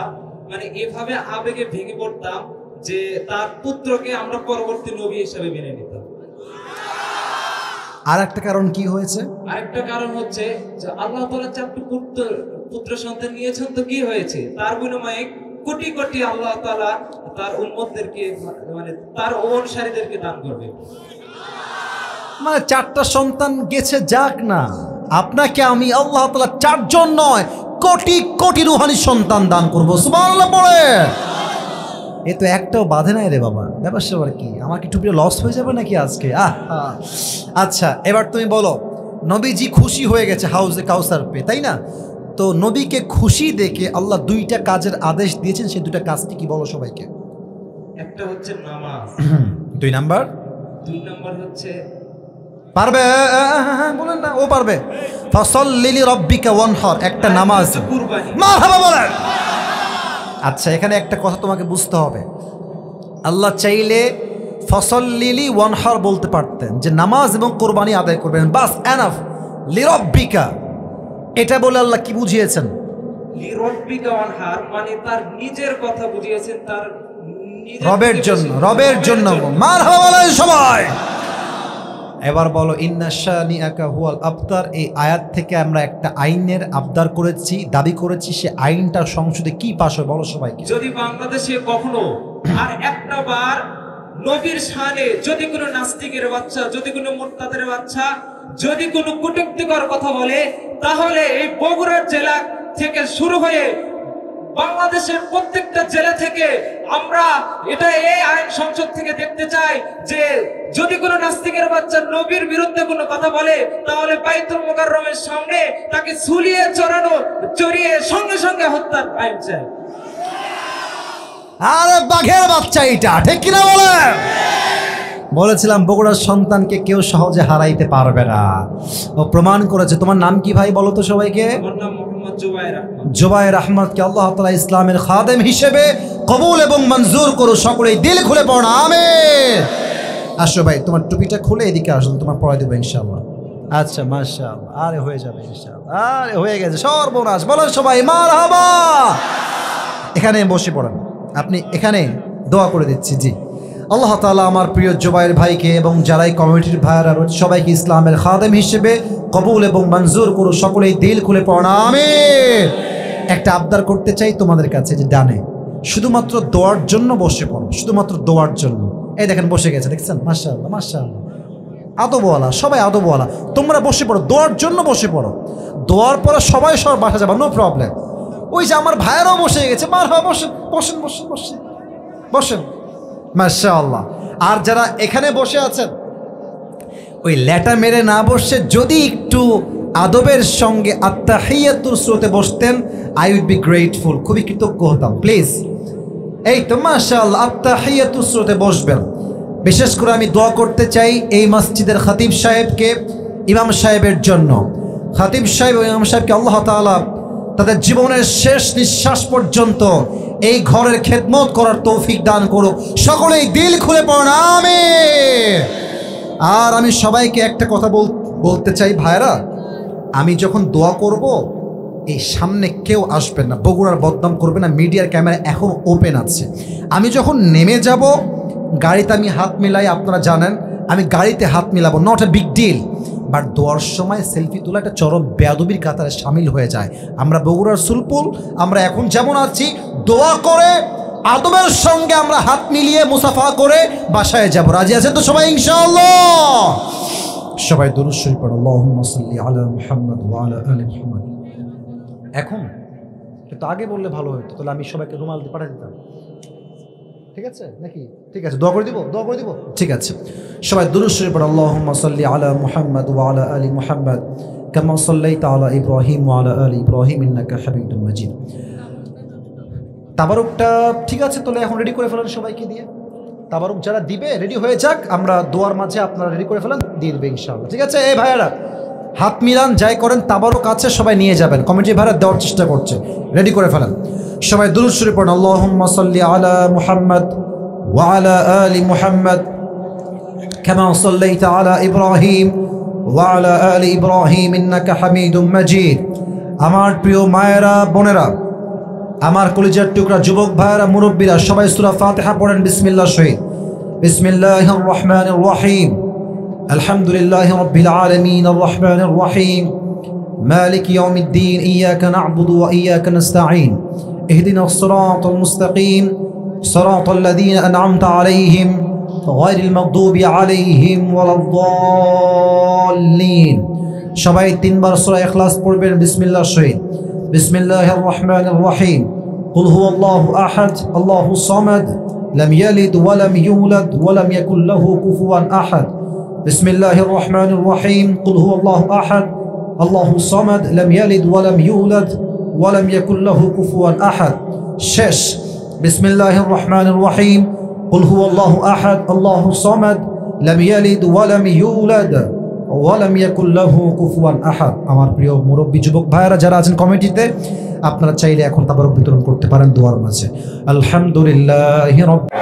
মানে এভাবে আবেগে ভেঙে পড়তাম যে তার পুত্রকে আমরা পরবর্তী নবী হিসেবে মেনে নিতাম। আর একটা কারণ কি হয়েছে? আরেকটা কারণ হচ্ছে যে আল্লাহ তাআলা 4টি পুত্র সন্তান নিয়েছেন, তো কি হয়েছে? তার বিনিময়ে কোটি কোটি আল্লাহ তাআলা তার উম্মতদেরকে মানে তার অনুসারীদেরকে দান করবে। মানে 4টা সন্তান গেছে, যাক না, আপনাকে আমি আল্লাহ তাআলা 4 জন নয় কোটি কোটি রুহানি সন্তান দান করবো। সুবহানাল্লাহ পড়ে। এ তো একটাও বাধে নাই রে বাবা, ব্যাপার স্যাপার কি? আমার কি টুপিটা লস হয়ে যাবে নাকি আজকে? আচ্ছা, এবার তুমি বলো, নবীজি খুশি হয়ে গেছে হাউজে কাউসার পেয়ে, তাই না? তো নবীকে খুশি দেখে আল্লাহ 2টা কাজের আদেশ দিয়েছেন, সেই 2টা কাজটি কি বলো সবাইকে? একটা হচ্ছে নামাজ, 2 নাম্বার হচ্ছে পারবে? বলেন না, ও পারবে। ফাসাল্লি লিরাব্বিকা ওয়ানহার, একটা নামাজ। কুরবানি। মারহাবা বলেন। আচ্ছা, এখানে একটা কথা তোমাকে বুঝতে হবে, আল্লাহ চাইলে ফাসাল্লি ওয়ানহার বলতে পারতেন, যে নামাজ এবং কোরবানি আদায় করবেন, বাস এনাফ। লিরাব্বিকা এটা বলে আল্লাহ কি বুঝিয়েছেন? লিরাব্বিকা ওয়ানহার মানে তার নিজের কথা বুঝিয়েছেন, তার রবের জন্য, রবের জন্য। মারহাবা বলেন সবাই। এবার বলো, ইন্না শানিআকা হুয়াল আবতার, এই আয়াত থেকে আমরা একটা আইনের আবদার করেছি, দাবি করেছি, সে আইনটা সংসদে কি পাস হয় বলো সবাইকে। যদি বাংলাদেশে কখনো আর একটা বার নবীর শানে যদি কোনো নাস্তিকের বাচ্চা, যদি কোনো মুরতাদের বাচ্চা, যদি কোনো কটূক্তিকর কথা বলে, তাহলে এই বগুড়ার জেলা থেকে শুরু হয়ে বাংলাদেশের প্রত্যেকটা জেলা থেকে আমরা এটা এই আইন সংসদ থেকে দেখতে চাই যে যদি কোনো নাস্তিকের বাচ্চা নবীর বিরুদ্ধে কোনো কথা বলে, তাহলে বাইতুল মুকাররমের সামনে তাকে ঝুলিয়ে চড়িয়ে সঙ্গে সঙ্গে হত্যার আইন চাই। আরে বাঘের বাচ্চা এটা, ঠিক কিনা বলে? বলেছিলাম বগুড়ার সন্তানকে কেউ সহজে হারাইতে পারবে না, ও প্রমাণ করেছে। তোমার নাম কি ভাই বলো তো সবাইকে? আমার নাম মোহাম্মদ জুবায়ের আহমদ। জুবায়ের আহমদকে আল্লাহ তাআলা ইসলামের খাদেম হিসেবে কবুল এবং মঞ্জুর করো, সকলেই দিল খুলে পড়ো আমিন। আসো ভাই, তোমার টুপিটা খুলে এদিকে আসো, তোমার পড়াই দেবো ইনশাআল্লাহ। আচ্ছা, মাশাআল্লাহ, আরে হয়ে যাবে ইনশাআল্লাহ। আরে হয়ে গেছে, সর্বনাশ। বলেন সবাই মারহাবা। এখানে বসে পড়েন, আপনি এখানে দোয়া করে দিচ্ছি। জি, আল্লাহ তাআলা আমার প্রিয় জুবায়ের ভাইকে এবং যারাই কমিটির ভাইরা রয়েছে সবাইকে ইসলামের খাদেম হিসেবে কবুল এবং মঞ্জুর করো, সকলেই দিল খুলে পড়ো আমিন। একটা আবদার করতে চাই তোমাদের কাছে, যে ডানে শুধুমাত্র দোয়ার জন্য বসে পড়ো, শুধুমাত্র দোয়ার জন্য। এই দেখেন বসে গেছে, দেখছেন? মাশাআল্লাহ, মাশাআল্লাহ, আদবওয়ালা, সবাই আদবওয়ালা। তোমরা বসে পড়ো, দোয়ার জন্য বসে পড়ো। দোয়ার পরে সবাই সবার বাসা যাবা, নো প্রবলেম। ওই যে আমার ভাইয়েরাও বসে গেছে, মারহাবা, বসেন বসেন বসেন বসেন বসেন, মাশাআল্লাহ। আর যারা এখানে বসে আছেন, ওই ল্যাটা মেরে না বসে যদি একটু আদবের সঙ্গে আত্তাহিয়াতুর স্রোতে বসতেন, আই উড বি গ্রেটফুল, খুবই কৃতজ্ঞ হতাম। প্লিজ, এই তো মাশাআল্লাহ, আত্তাহিয়াতুর স্রোতে বসবেন। বিশেষ করে আমি দোয়া করতে চাই এই মসজিদের খতিব সাহেবকে, ইমাম সাহেবের জন্য। খতিব সাহেব ও ইমাম সাহেবকে আল্লাহ তাআলা তাদের জীবনের শেষ নিঃশ্বাস পর্যন্ত এই ঘরের খেদমত করার তৌফিক দান করুক, সকলেই দিল খুলে পড়ুন আমিন। আর আমি সবাইকে একটা কথা বলতে চাই ভাইরা, আমি যখন দোয়া করব এই সামনে কেউ আসবেন না, বগুড়ার বদনাম করবে না, মিডিয়ার ক্যামেরা এখন ওপেন আছে। আমি যখন নেমে যাব গাড়িতে আমি হাত মিলাই, আপনারা জানেন আমি গাড়িতে হাত মিলাবো, not a big deal. But দোয়ার সময় সেলফি তোলা একটা চরম বেয়াদবির কাতারে সামিল হয়ে যায়। আমরা বগুড়ার সুলপুল, আমরা এখন যেমন আছি দোয়া করে আদবের সঙ্গে আমরা হাত মিলিয়ে মুসাফা করে বাসায় যাব। রাজি আছেন তো সবাই ইনশাআল্লাহ? সবাই দুরূদ শরীফ পড়ো, আল্লাহুম্মা সাল্লি আলা মুহাম্মাদ ওয়া আলা আলি মুহাম্মাদ। এখন কিন্তু আগে বললে ভালো হতো, তাহলে আমি সবাইকে রুমাল দিয়ে পাঠিয়ে দিতাম। ঠিক আছে নাকি? ঠিক আছে, দোয়া করে দিব, দোয়া করে দিব। ঠিক আছে, সবাই দুরূদ শরীফ পড়ো, আল্লাহুম্মা সাল্লি আলা মুহাম্মাদ ওয়া আলা আলি মুহাম্মাদ কামা সাল্লাইতা আলা ইব্রাহিম ওয়া আলা আলি ইব্রাহিম ইন্নাকা হামিদুম মাজিদ। তাবারুকটা ঠিক আছে, তাহলে এখন রেডি করে ফেলেন সবাইকে দিয়ে। তাবারুক যারা দিবে রেডি হয়ে যাক, আমরা দোয়ার মাঝে আপনারা রেডি করে ফেলেন, দিয়ে দেবে ইনশাআল্লাহ। ঠিক আছে, এই ভাইয়ারা হাত মিলান, যাই করেন তাবারুক আছে সবাই নিয়ে যাবেন, কমিটি ভাইরা দেওয়ার চেষ্টা করছে, রেডি করে ফেলেন। সবাই দুরূদ শরীফ পড়ুন, আল্লাহুম্মা সাল্লি আলা মুহাম্মাদ ওয়া আলা আলি মুহাম্মাদ কামা সাল্লাইতা আলা ইব্রাহিম ওয়া আলা আলি ইব্রাহিম ইন্নাকা হামিদুম মাজিদ। আমার প্রিয় মায়েরা, বোনেরা, আমার কলিজার টুকরা যুবক ভাইয়েরা, মুরব্বীরা, সবাই সূরা ফাতিহা পড়েন বিসমিল্লাহ শহীদ। বিসমিল্লাহির রহমানির রহিম, আলহামদুলিল্লাহি রাব্বিল আলামিন, আর রহমানির রহিম, মালিকি ইয়াউমিদ্দিন, ইয়াকা না'বুদু ওয়া ইয়াকা নাস্তাঈন, ইহদিনাস সিরাতাল মুস্তাকিম, সিরাতাল লাযীনা আন'আমতা আলাইহিম গায়রিল মাগদুবি আলাইহিম ওয়ালাদ-দাল্লিন। সবাই তিনবার সূরা ইখলাস পড়বেন বিসমিল্লাহ শহীদ। বিসমিল্লাহির রহমানির রহিম, কুল হুয়াল্লাহু আহাদ, আল্লাহুস সামাদ, লাম ইয়ালিদ ওয়া লাম ইউলাদ ওয়া লাম ইয়াকুল লাহু কুফুয়ান আহাদ। বিসমিল্লাহির রহমানির রহিম, কুল হুয়াল্লাহু আহাদ, আল্লাহুস সামাদ, লাম ইয়ালিদ ওয়া লাম ইউলাদ ওয়া লাম ইয়াকুল লাহু কুফুয়ান আহাদ। শেষ। বিসমিল্লাহির রহমানির রহিম, কুল হুয়াল্লাহু আহাদ, আল্লাহুস সামাদ, লাম ইয়ালিদ ওয়া লাম ইউলাদ ওয়ালাম ইয়াকুল লাহু কুফুয়ান আহাদ। আমার প্রিয় মুরব্বী যুবক ভাইয়েরা যারা আছেন কমিটিতে, আপনারা চাইলে এখন তাবারুক বিতরণ করতে পারেন দোয়ার মাঝে। আলহামদুলিল্লাহি রাব্বিল